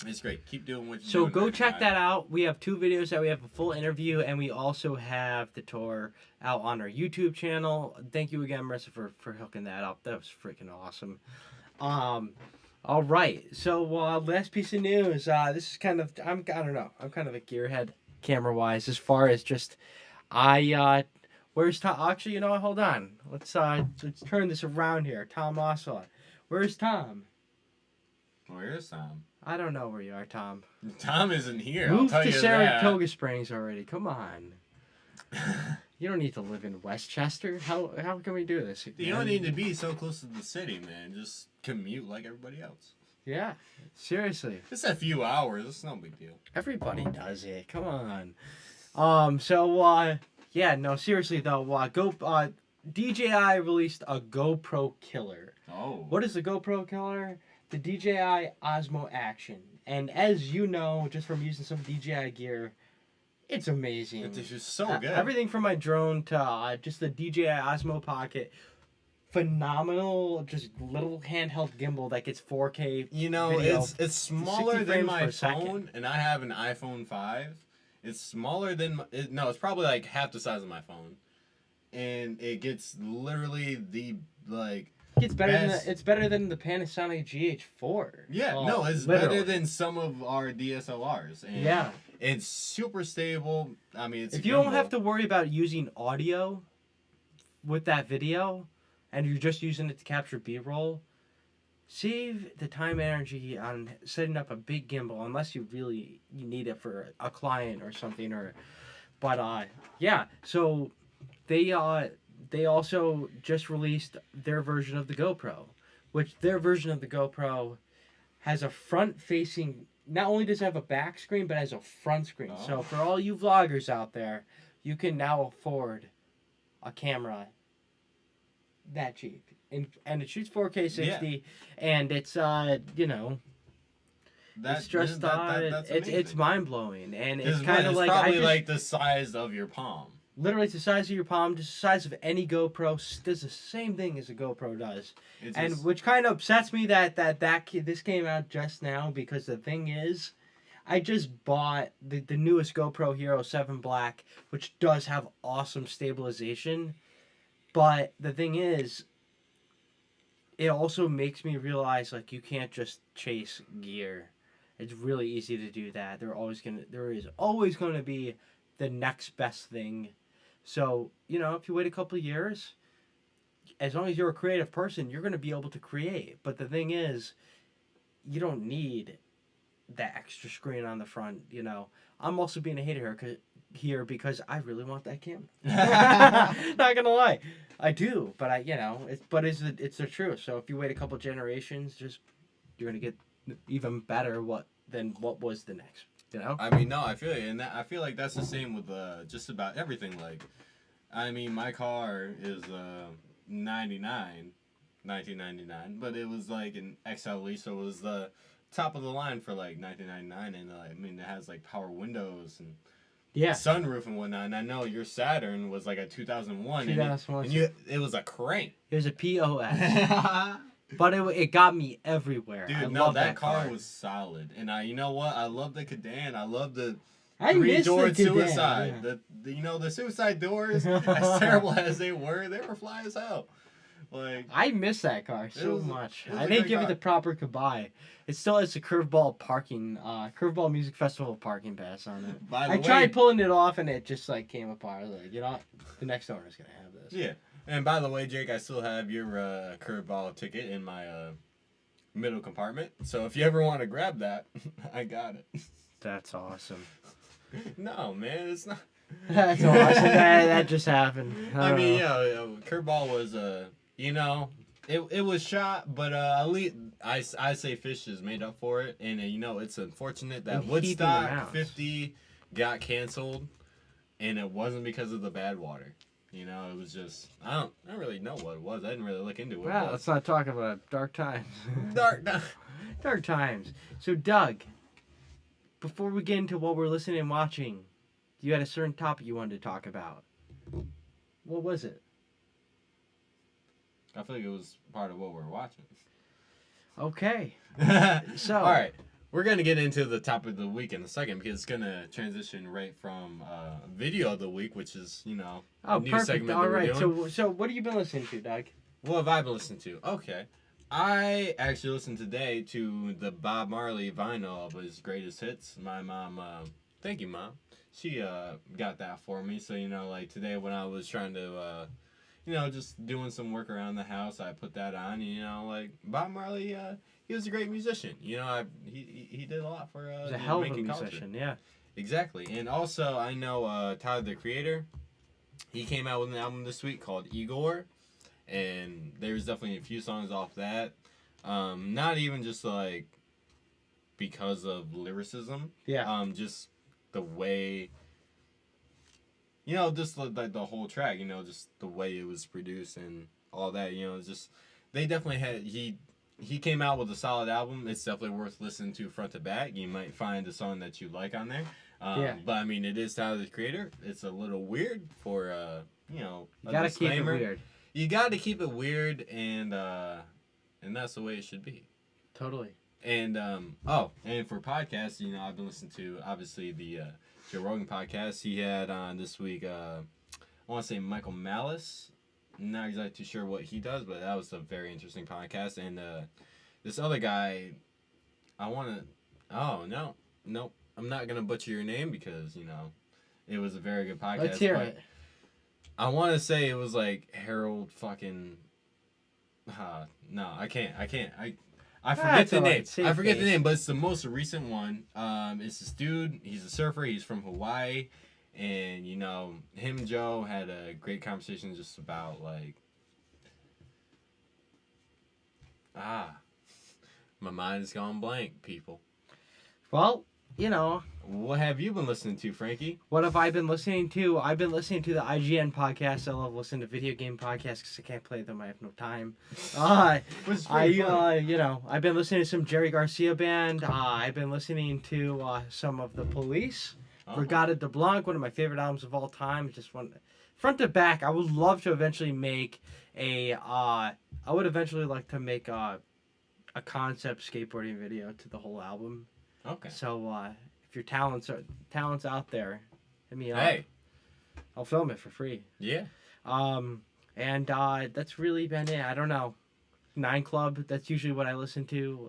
It's great. Keep doing what you're so doing. So go check that out. We have 2 videos that we have a full interview, and we also have the tour out on our YouTube channel. Thank you again, Marissa, for hooking that up. That was freaking awesome. All right. So last piece of news. This is kind of I don't know. I'm kind of a gearhead camera wise as far as just where's Tom? Actually, hold on. Let's turn this around here. Tom Oswald. Where's Tom? Where's Tom? I don't know where you are, Tom. Tom isn't here. Move I'll tell to you Saratoga Springs already. Come on. You don't need to live in Westchester. How can we do this? You don't need to be so close to the city, man. Just commute like everybody else. Yeah, seriously. It's a few hours. It's no big deal. Everybody does it. Come on. Seriously though, DJI released a GoPro Killer. Oh. What is the GoPro Killer? The DJI Osmo Action. And as you know, just from using some DJI gear, it's amazing. It's just so good. Everything from my drone to just the DJI Osmo Pocket. Phenomenal, just little handheld gimbal that gets 4K video. It's smaller than my phone, and I have an iPhone 5. It's smaller than it's probably like half the size of my phone, and it gets literally It's better than the Panasonic GH4. Yeah, it's better than some of our DSLRs. And it's super stable. I mean, if you don't have to worry about using audio with that video, and you're just using it to capture B-roll, save the time and energy on setting up a big gimbal unless you need it for a client or something. So they also just released their version of the GoPro, which their version of the GoPro has a front-facing. Not only does it have a back screen, but has a front screen. Oh. So for all you vloggers out there, you can now afford a camera that cheap, and it shoots 4K 60, and it's it's just it's mind blowing, and it's kind of like probably like the size of your palm. Literally, it's the size of your palm, just the size of any GoPro. Does the same thing as a GoPro does, which kind of upsets me that this came out just now, because the thing is, I just bought the newest GoPro Hero 7 Black, which does have awesome stabilization. But the thing is, it also makes me realize, like, you can't just chase gear. It's really easy to do that. There is always going to be the next best thing. So, if you wait a couple of years, as long as you're a creative person, you're going to be able to create. But the thing is, you don't need that extra screen on the front, I'm also being a hater here because I really want that camera. Not gonna lie, I do, but it's the truth. So if you wait a couple generations, you're gonna get even better than what was the next. I mean, no, I feel it, and I feel like that's the same with just about everything. Like, I mean, my car is 1999, but it was like an XLE, so it was the top of the line for like 1999, and I mean, it has like power windows and sunroof and whatnot. And I know your Saturn was like a 2001, and it was a crank. It was a POS. But it got me everywhere. Dude, that car was solid. And you know what? I love the Cadan. I love the three-door suicide. Yeah. The suicide doors, as terrible as they were fly as hell. Like, I miss that car so much. I didn't give it the proper goodbye. It's a curveball music festival parking pass on it. I tried pulling it off, and it just came apart. I was like, the next owner's gonna have this. Yeah. And by the way, Jake, I still have your curveball ticket in my middle compartment. So if you ever want to grab that, I got it. That's awesome. No, man, it's not. That's awesome. That just happened. I mean, curveball was it was shot, but at least I say Fish is made up for it, and it's unfortunate that And keeping them Woodstock out. 50 got canceled, and it wasn't because of the bad water. It was just I don't really know what it was. I didn't really look into it. Well, let's not talk about dark times. Dark. Times. So, Doug, before we get into what we're listening and watching, you had a certain topic you wanted to talk about. What was it? I feel like it was part of what we're watching. Okay. So, all right. We're going to get into the topic of the week in a second because it's going to transition right from video of the week, which is, a new perfect. segment All that we're right. doing. So what have you been listening to, Doug? What have I been listening to? Okay. I actually listened today to the Bob Marley vinyl of his greatest hits. My mom, thank you, Mom. She got that for me. So, today when I was trying to, just doing some work around the house, I put that on. Bob Marley, he was a great musician. He did a lot for He's a hell of a making musician, culture. yeah. Exactly. And also, I know Tyler, the Creator, he came out with an album this week called Igor. And there's definitely a few songs off that. Not even just, because of lyricism. Yeah. Just the way... just the whole track, just the way it was produced and all that, just they definitely had he came out with a solid album. It's definitely worth listening to front to back. You might find a song that you like on there. Yeah. But I mean, it is Tyler the Creator. It's a little weird for You a gotta keep it disclaimer. weird. You got to keep it weird, and that's the way it should be. Totally. And and for podcasts, I've been listening to obviously the Joe Rogan podcast. He had on this week. I want to say Michael Malice. Not exactly too sure what he does, but that was a very interesting podcast. And this other guy, I want to. Oh no, nope. I'm not gonna butcher your name because it was a very good podcast. Let's hear it. I want to say it was like Harold fucking. No, I can't. I forget the name. I forget the name, but it's the most recent one. It's this dude. He's a surfer. He's from Hawaii, and him and Joe had a great conversation just about my mind is gone blank, people. Well, What have you been listening to, Frankie? what have I been listening to? I've been listening to the IGN podcast. I love listening to video game podcasts because I can't play them. I have no time. I've been listening to some Jerry Garcia band. I've been listening to some of The Police. Reggatta de Blanc, one of my favorite albums of all time. Just one front to back. I would love to eventually make I would eventually like to make a concept skateboarding video to the whole album. Okay. So if your talents out there, hit me up. Hey. I'll film it for free. Yeah. And that's really been it. I don't know. 9 Club, that's usually what I listen to.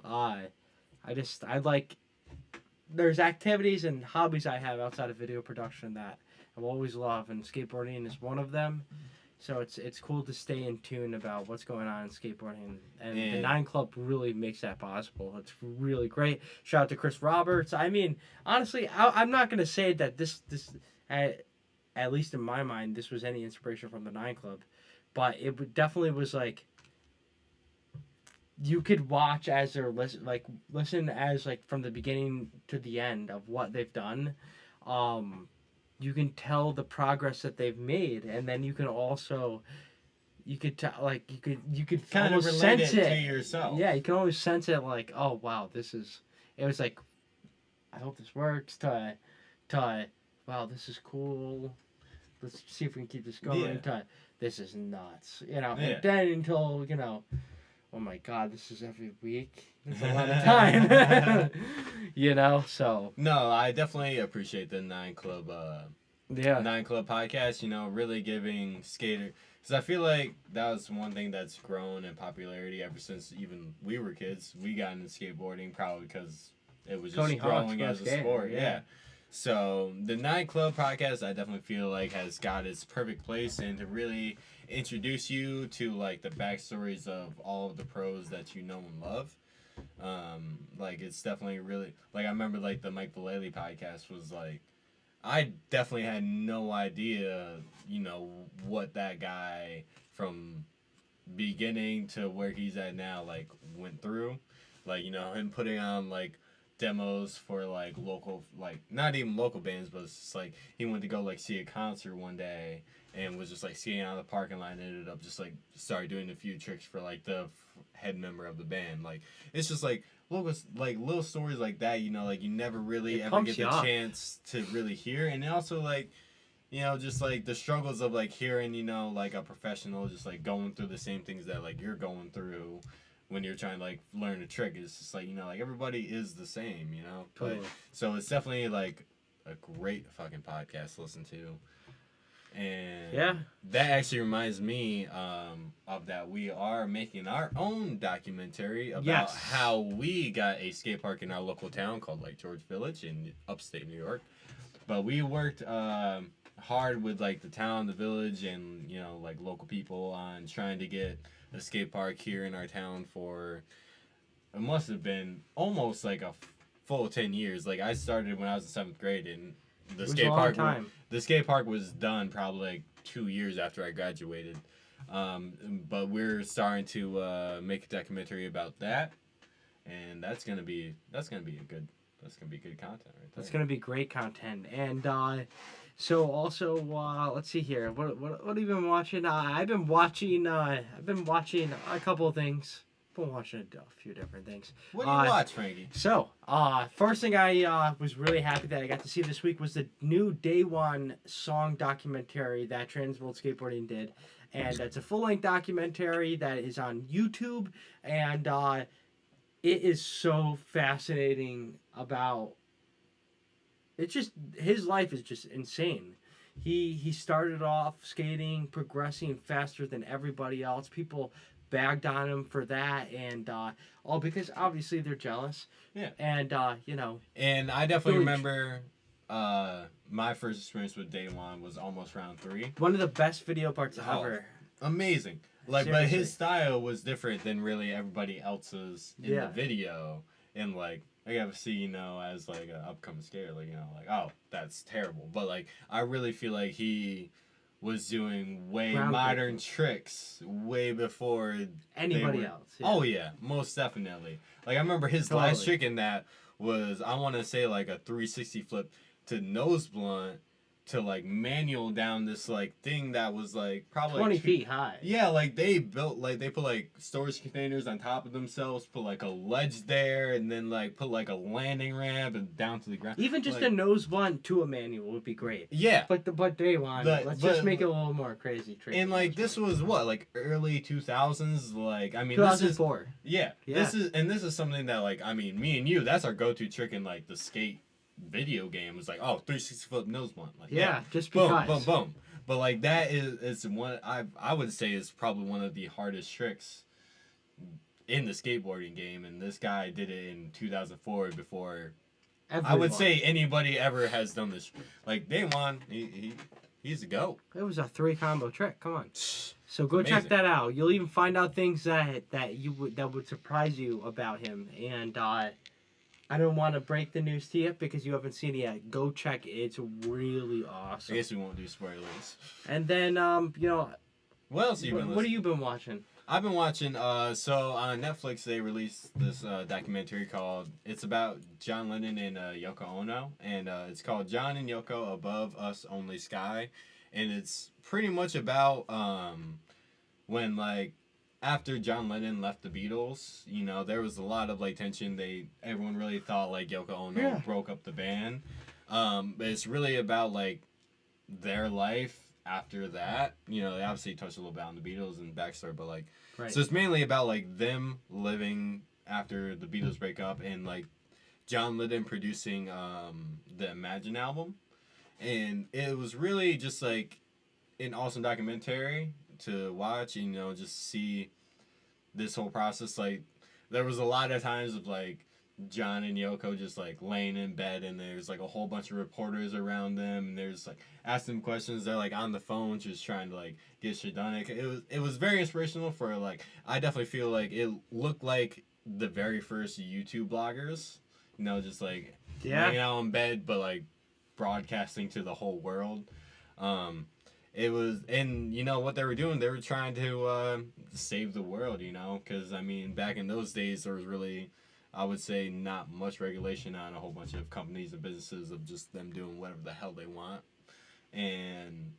There's activities and hobbies I have outside of video production that I've always loved, and skateboarding is one of them. So it's cool to stay in tune about what's going on in skateboarding, and the 9 Club really makes that possible. It's really great. Shout out to Chris Roberts. I mean, honestly, I'm not gonna say that this at least in my mind, this was any inspiration from the 9 Club, but it definitely was you could watch as they're listen as from the beginning to the end of what they've done. You can tell the progress that they've made, and then you can also you could Kind of relate it to yourself. Yeah, you can always sense it oh wow, it was I hope this works to wow, this is cool, let's see if we can keep this going, to this is nuts, and then until oh my god, this is every week. That's a lot of time. So. No, I definitely appreciate the 9 Club 9 Club podcast, really giving skater, because I feel like that was one thing that's grown in popularity ever since even we were kids. We got into skateboarding probably because it was just growing as a sport. Yeah. So the 9 Club podcast, I definitely feel like has got its perfect place, and to really introduce you to the backstories of all of the pros that you know and love. Like it's definitely really like I remember like the Mike Vallely podcast was like I definitely had no idea, you know, what that guy from beginning to where he's at now like went through. Like, you know, him putting on like demos for like local like not even local bands, but it's just like he went to go like see a concert one day and was just like skating out of the parking lot and ended up just like started doing a few tricks for like the head member of the band. Like it's just like little stories like that, you know, like you never really It ever pumps get you the up. chance to really hear. And also like, you know, just like the struggles of like hearing, you know, like a professional just like going through the same things that like you're going through when you're trying to like learn a trick. It's just like, you know, like everybody is the same, you know. Totally. But so it's definitely like a great fucking podcast to listen to. And Yeah. that actually reminds me of that we are making our own documentary about Yes. how we got a skate park in our local town called like George Village in upstate New York. But we worked hard with like the town, the village, and you know like local people on trying to get a skate park here in our town for it must have been almost like a full 10 years. Like I started when I was in 7th grade and the It was skate a long park time. the skate park was done probably like 2 years after I graduated. But we're starting to make a documentary about that, and that's gonna be good content right there. That's gonna be great content. And so also let's see here. What have you been watching? I've been watching a couple of things. Been watching a few different things. What do you watch, Frankie? So, first thing I was really happy that I got to see this week was the new Day One song documentary that Transworld Skateboarding did. And it's a full-length documentary that is on YouTube. And it is so fascinating about... It's just... His life is just insane. He started off skating, progressing faster than everybody else. People bagged on him for that, and all because obviously they're jealous. Yeah. And you know. And I definitely remember my first experience with Day One was almost round 3. One of the best video parts ever. Amazing. Like, Seriously. but his style was different than really everybody else's in the video. And like, I got to see, you know, as like an upcoming skater, like, you know, like, oh, that's terrible. But like, I really feel like he was doing way modern tricks way before anybody else. Yeah. Oh yeah, most definitely. Like I remember his last trick in that was I want to say like a 360 flip to nose blunt to like manual down this like thing that was like probably 20 feet high. Yeah, like they built like they put like storage containers on top of themselves, put like a ledge there, and then like put like a landing ramp and down to the ground. Even just like, a nose blunt to a manual would be great. Yeah, but Day One, let's just make it a little more crazy. And like this was what like early 2000s. Like I mean, 2004. This is, yeah. This is something that like I mean, me and you, that's our go-to trick in like the skate video game. Was like 360 flip nose blunt. Like just because. Boom, boom, boom. But like that is one I would say is probably one of the hardest tricks in the skateboarding game, and this guy did it in 2004 before I would say anybody ever has done this. Like Day One, he's a go. It was a 3 combo trick. Come on. So go check that out. You'll even find out things that would surprise you about him. And I don't want to break the news to you because you haven't seen it yet. Go check it. It's really awesome. I guess we won't do spoilers. And then, you know... What else have you been listening? What have you been watching? I've been watching, so on Netflix they released this documentary called, it's about John Lennon and Yoko Ono. And it's called John and Yoko Above Us Only Sky. And it's pretty much about when, like, after John Lennon left the Beatles, you know, there was a lot of like tension. Everyone really thought like Yoko Ono broke up the band. But it's really about like their life after that. You know, they obviously touched a little bit on the Beatles and backstory, but like, so it's mainly about like them living after the Beatles break up and like John Lennon producing the Imagine album. And it was really just like an awesome documentary to watch, you know, just see this whole process. Like there was a lot of times of like John and Yoko just like laying in bed and there's like a whole bunch of reporters around them and there's like asking questions. They're like on the phone just trying to like get shit done. It was very inspirational for like, I definitely feel like it looked like the very first YouTube bloggers. You know, just like Yeah. hanging out in bed, but like broadcasting to the whole world. It was, and you know what they were doing? They were trying to save the world. You know, because I mean, back in those days, there was really, I would say, not much regulation on a whole bunch of companies and businesses of just them doing whatever the hell they want, and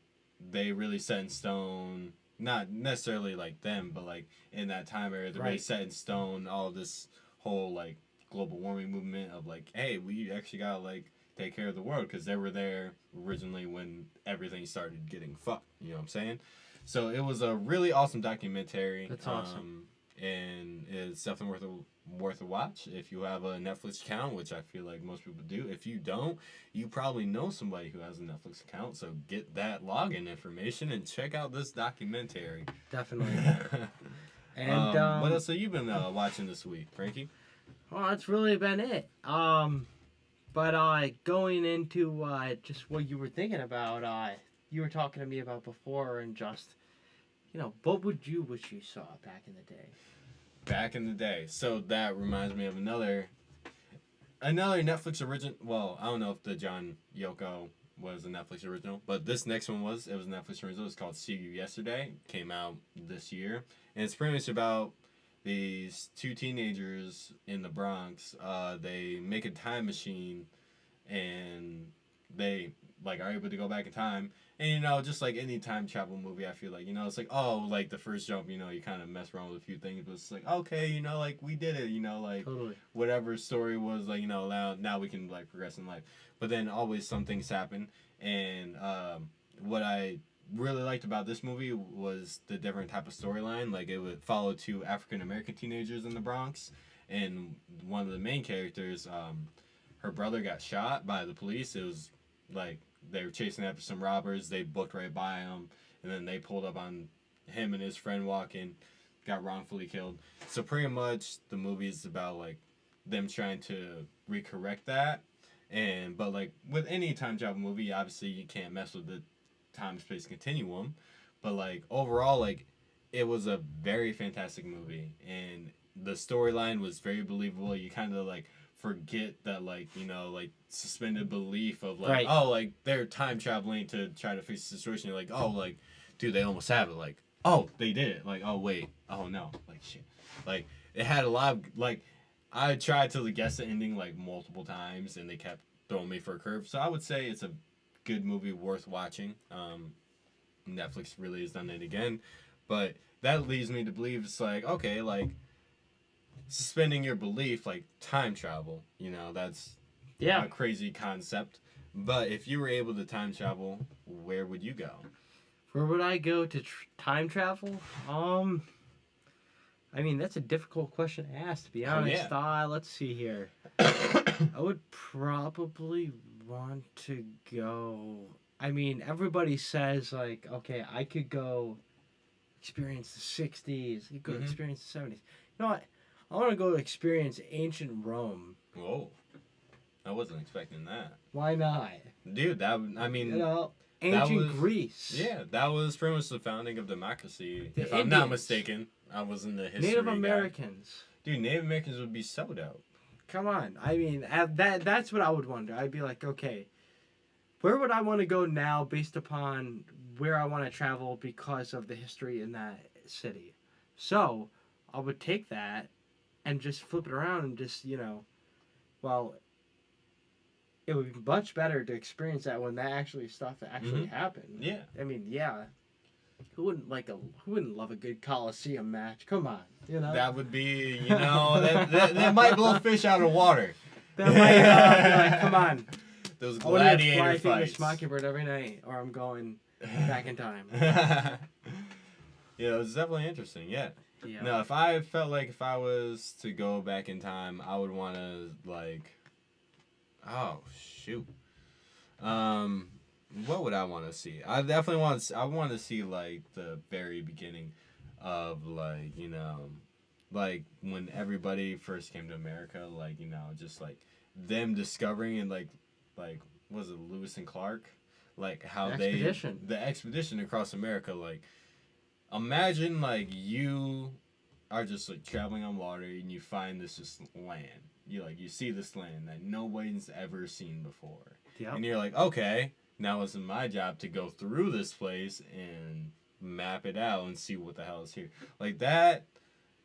they really set in stone. Not necessarily like them, but like in that time area, they really Right. set in stone all of this whole like global warming movement of like, hey, we actually gotta like take care of the world because they were there originally when everything started getting fucked. You know what I'm saying? So it was a really awesome documentary. That's awesome. And it's definitely worth a watch if you have a Netflix account, which I feel like most people do. If you don't, you probably know somebody who has a Netflix account, so get that login information and check out this documentary. Definitely. And what else have you been watching this week, Frankie? Well, that's really been it. But going into just what you were thinking about, you were talking to me about before, and just, what would you wish you saw back in the day? Back in the day. So that reminds me of another Netflix original. Well, I don't know if the John Yoko was a Netflix original, but this next one was. It was a Netflix original. It's called See You Yesterday. Came out this year, and it's pretty much about these two teenagers in the Bronx. They make a time machine, and they like are able to go back in time. And just like any time travel movie, I feel like it's like, oh, like the first jump, you kind of mess around with a few things, but it's like, okay, like we did it, like Totally. whatever story was like, now we can like progress in life. But then always some things happen, and what I really liked about this movie was the different type of storyline. Like it would follow two African American teenagers in the Bronx, and one of the main characters, her brother got shot by the police. It was like they were chasing after some robbers. They booked right by him, and then they pulled up on him and his friend walking, got wrongfully killed. So pretty much the movie is about like them trying to recorrect that. But like with any time travel movie, obviously you can't mess with the time space continuum. But like overall, like it was a very fantastic movie, and the storyline was very believable. You kind of like forget that like like suspended belief of like, Right. oh, like they're time traveling to try to fix the situation. You're like, oh, like dude, they almost have it. Like, oh, they did it. Like, oh wait, oh no, like shit. Like it had a lot of like I tried to guess the ending like multiple times, and they kept throwing me for a curve. So I would say it's a good movie worth watching. Netflix really has done it again, but that leads me to believe it's like, okay, like suspending your belief, like time travel, that's a crazy concept. But if you were able to time travel, where would you go? Where would I go to time travel? I mean, that's a difficult question to ask, to be honest. Yeah. Let's see here. I would probably want to go. I mean, everybody says, like, okay, I could go experience the 60s, I could go experience the 70s. You know what? I want to go experience ancient Rome. Whoa. I wasn't expecting that. Why not? Dude, I mean... ancient Greece. Yeah, that was pretty much the founding of democracy. The if I'm not mistaken. I was in the history Native guy. Americans. Dude, Native Americans would be so dope. Come on. I mean, that's what I would wonder. I'd be like, okay, where would I want to go now based upon where I want to travel because of the history in that city? So, I would take that and just flip it around and just, well, it would be much better to experience that when that stuff actually happened. Yeah. I mean, yeah. Who wouldn't love a good Coliseum match? Come on, That would be, that might blow fish out of water. That might be like, come on. Those I want to gladiator fly fights. Famous Mockingbird every night, or I'm going back in time. Yeah, it was definitely interesting. Yeah. No, if I felt like if I was to go back in time, I would want to like. Oh shoot. What would I want to see? I definitely want to see like the very beginning of like like when everybody first came to America, like just like them discovering and like was it Lewis and Clark, like how the expedition across America, like imagine like you are just like traveling on water, and you find this just land. You see this land that nobody's ever seen before. Yep. And you're like, okay, now it's my job to go through this place and map it out and see what the hell is here. Like, that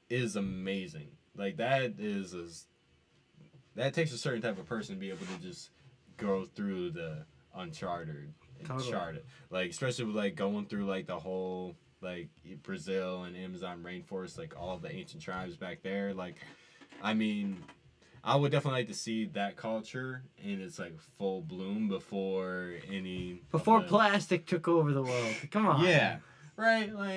is amazing. Like, that takes a certain type of person to be able to just go through the uncharted. Totally. Like, especially with, like, going through, like, the whole, like, Brazil and Amazon rainforest, like, all of the ancient tribes back there. Like, I mean, I would definitely like to see that culture in its, like, full bloom before plastic took over the world. Come on. Yeah. Right? Like,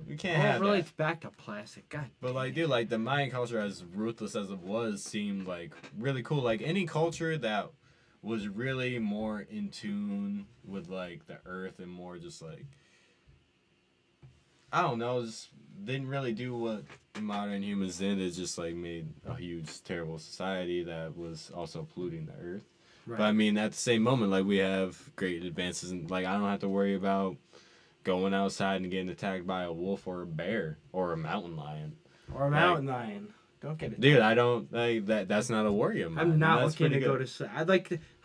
you can't have it relates back to plastic. God. But, like, dude, like, the Mayan culture, as ruthless as it was, seemed, like, really cool. Like, any culture that was really more in tune with, like, the earth and more just, like, I don't know, just didn't really do what modern humans did. It just, like, made a huge, terrible society that was also polluting the earth. Right. But, I mean, at the same moment, like, we have great advances, and, like, I don't have to worry about going outside and getting attacked by a wolf or a bear or a mountain lion. Or a mountain lion. Don't get it. Dude, I don't like that. That's not a worry of mine. I'm not looking to go to sleep.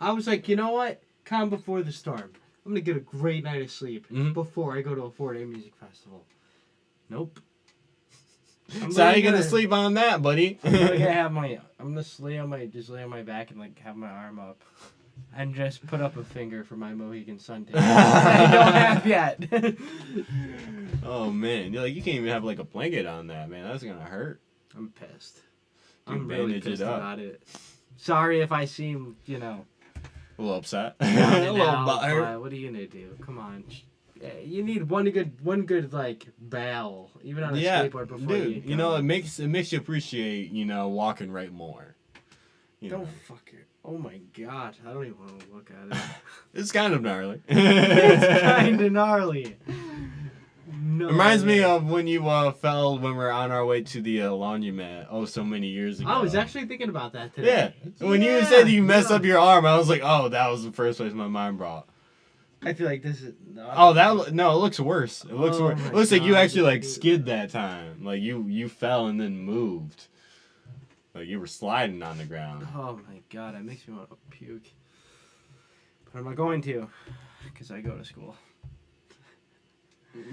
I was like, you know what? Calm before the storm. I'm gonna get a great night of sleep before I go to a 4-day music festival. Nope. So how you gonna sleep on that, buddy? I'm gonna lay on my back and like have my arm up. And just put up a finger for my Mohegan suntan. I don't have yet. Oh man, you can't even have like a blanket on that, man. That's gonna hurt. I'm pissed. I'm really pissed about it. Sorry if I seem, a little upset. A little butthurt. What are you gonna do? Come on. You need one good like bail, even on a skateboard before dude, it makes you appreciate, walking right more. Don't fuck it. Oh my god, I don't even want to look at it. It's kind of gnarly. It's kind of gnarly. No. Reminds me of when you fell when we were on our way to the laundromat so many years ago. I was actually thinking about that today. Yeah. When you said you messed up your arm, I was like, oh, that was the first place my mind brought. I feel like this is... it looks worse. It looks worse. It looks like you actually like skid that time. Like you fell and then moved. Like you were sliding on the ground. Oh my god, that makes me want to puke. But I'm not going to, because I go to school.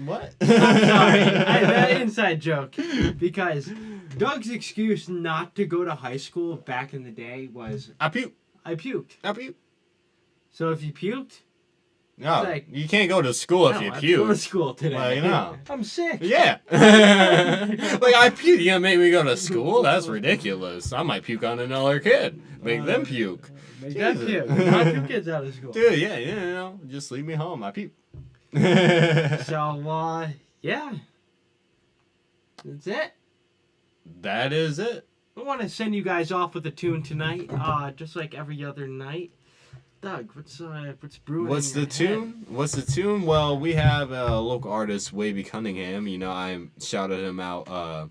What? I'm sorry. That inside joke. Because Doug's excuse not to go to high school back in the day was... I puked. I puked. So if you puked... No, you can't go to school if you puke. Go to school today. I'm sick. Yeah. Like, I puke. You gonna make me go to school? That's ridiculous. I might puke on another kid. Make them puke. Make them puke. Not 2 kids out of school. Dude, yeah, just leave me home. I puke. So, yeah. That's it. That is it. I want to send you guys off with a tune tonight, just like every other night. Doug, what's brewing? What's the tune? Well, we have a local artist, Wavy Cunningham. I shouted him out a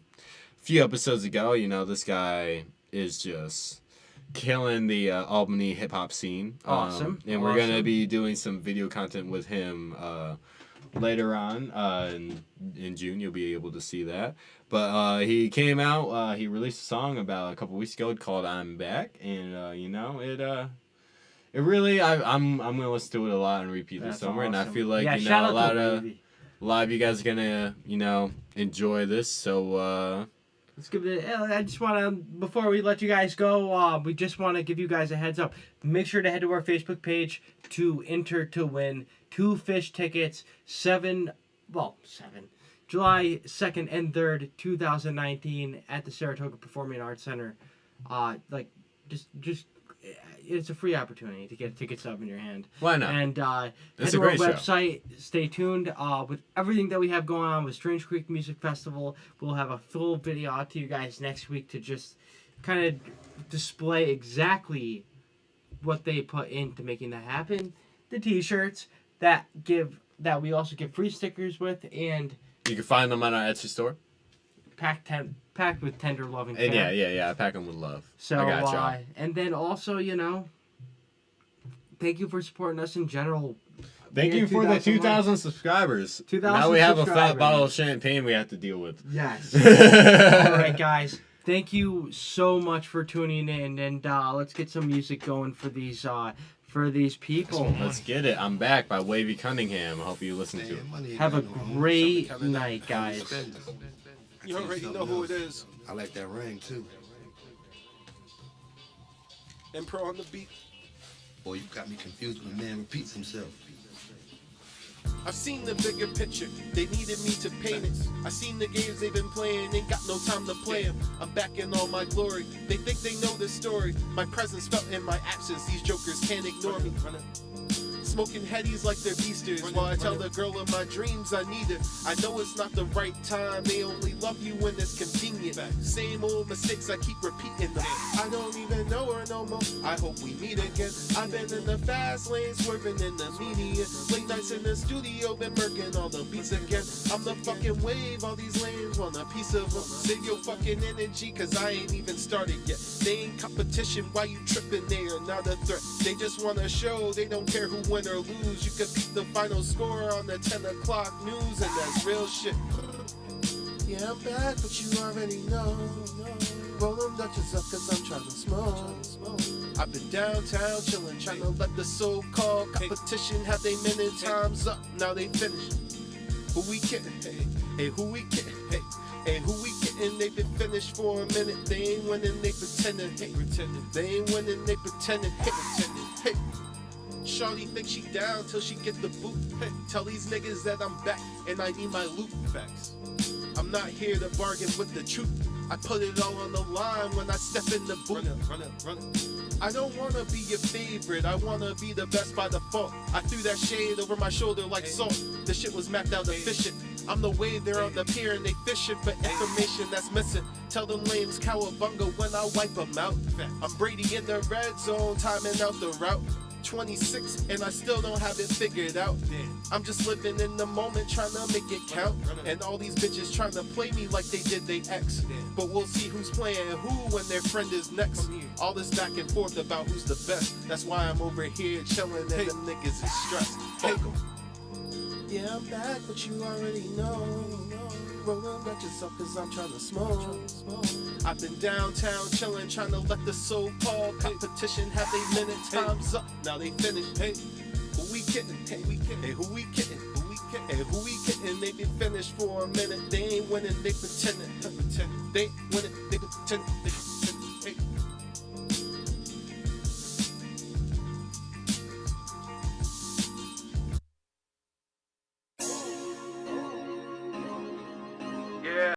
few episodes ago. This guy is just killing the Albany hip hop scene. Awesome. And we're gonna be doing some video content with him later on in June. You'll be able to see that. But he came out. He released a song about a couple weeks ago called "I'm Back," and It really, I'm gonna listen to it a lot and repeat this summer, awesome. And I feel like a lot of you guys are gonna enjoy this. So let's give it. I just want to, before we let you guys go, we just want to give you guys a heads up. Make sure to head to our Facebook page to enter to win 2 fish tickets. July 2nd and 3rd, 2019, at the Saratoga Performing Arts Center. Just. It's a free opportunity to get a ticket stub in your hand. Why not? And head to our website. Stay tuned with everything that we have going on with Strange Creek Music Festival. We'll have a full video out to you guys next week to just kind of display exactly what they put into making that happen. The T-shirts that we also give free stickers with, and you can find them on our Etsy store. Packed with tender love and care. Yeah. I pack them with love. So, I got y'all. And then also, thank you for supporting us in general. Thank you for the 2,000 subscribers. 2,000 now we have a fat subscribers. bottle of champagne we have to deal with. Yes. All right, guys. Thank you so much for tuning in, and let's get some music going for these people. Let's get it. I'm Back by Wavy Cunningham. I hope you listen to it. Have a great night, guys. You already know who it is. I like that ring too. Impro on the beat. Boy, you got me confused when a man repeats himself. I've seen the bigger picture, they needed me to paint it. I seen the games they've been playing, ain't got no time to play them. I'm back in all my glory, they think they know the story. My presence felt in my absence, these jokers can't ignore me. Smoking headies like they're beasters, while I tell the girl of my dreams I need her. I know it's not the right time, they only love you when it's convenient. Same old mistakes, I keep repeating them. I don't even know her no more, I hope we meet again. I've been in the fast lane, swerving in the median. Late nights in the studio, been murking all the beats again. I'm the fucking wave, all these lanes want a piece of them. Save your fucking energy, cause I ain't even started yet. They ain't competition, why you tripping? They are not a threat. They just want to show, they don't care who win or lose. You could beat the final score on the 10 o'clock news, and that's real shit. Yeah, I'm back, but you already know. Roll them Dutchess up, cause I'm trying to smoke. I've been downtown chillin', trying to let the so-called competition have they minute times up. Now they finished. Who we kidding? Hey, who we kidding? Hey, who we kidding? They been finished for a minute. They ain't winning, they pretending. They ain't winning, they pretending. Hey. Shawty think she down till she get the boot. Hey, tell these niggas that I'm back and I need my loot. Facts. I'm not here to bargain with the truth. I put it all on the line when I step in the booth. Run it. I don't wanna be your favorite, I wanna be the best by default. I threw that shade over my shoulder like salt. The shit was mapped out efficient. I'm the wave, they're on the pier and they fishing for information that's missing. Tell them lames cowabunga when I wipe them out. I'm Brady in the red zone, timing out the route. 26 and I still don't have it figured out. I'm just living in the moment trying to make it count. And all these bitches trying to play me like they did they ex. But we'll see who's playing who when their friend is next. All this back and forth about who's the best. That's why I'm over here chilling and them niggas is stressed. Yeah, I'm back, but you already know. Rolling Dutchess up cause I'm trying to smoke. I've been downtown chilling, trying to let the so-called competition have they minute times up. Now they finished. Hey, who we kidding? Hey, who we kidding? Hey, who we kidding? They been finished for a minute. They ain't winning, they pretending. They ain't winning, they pretending.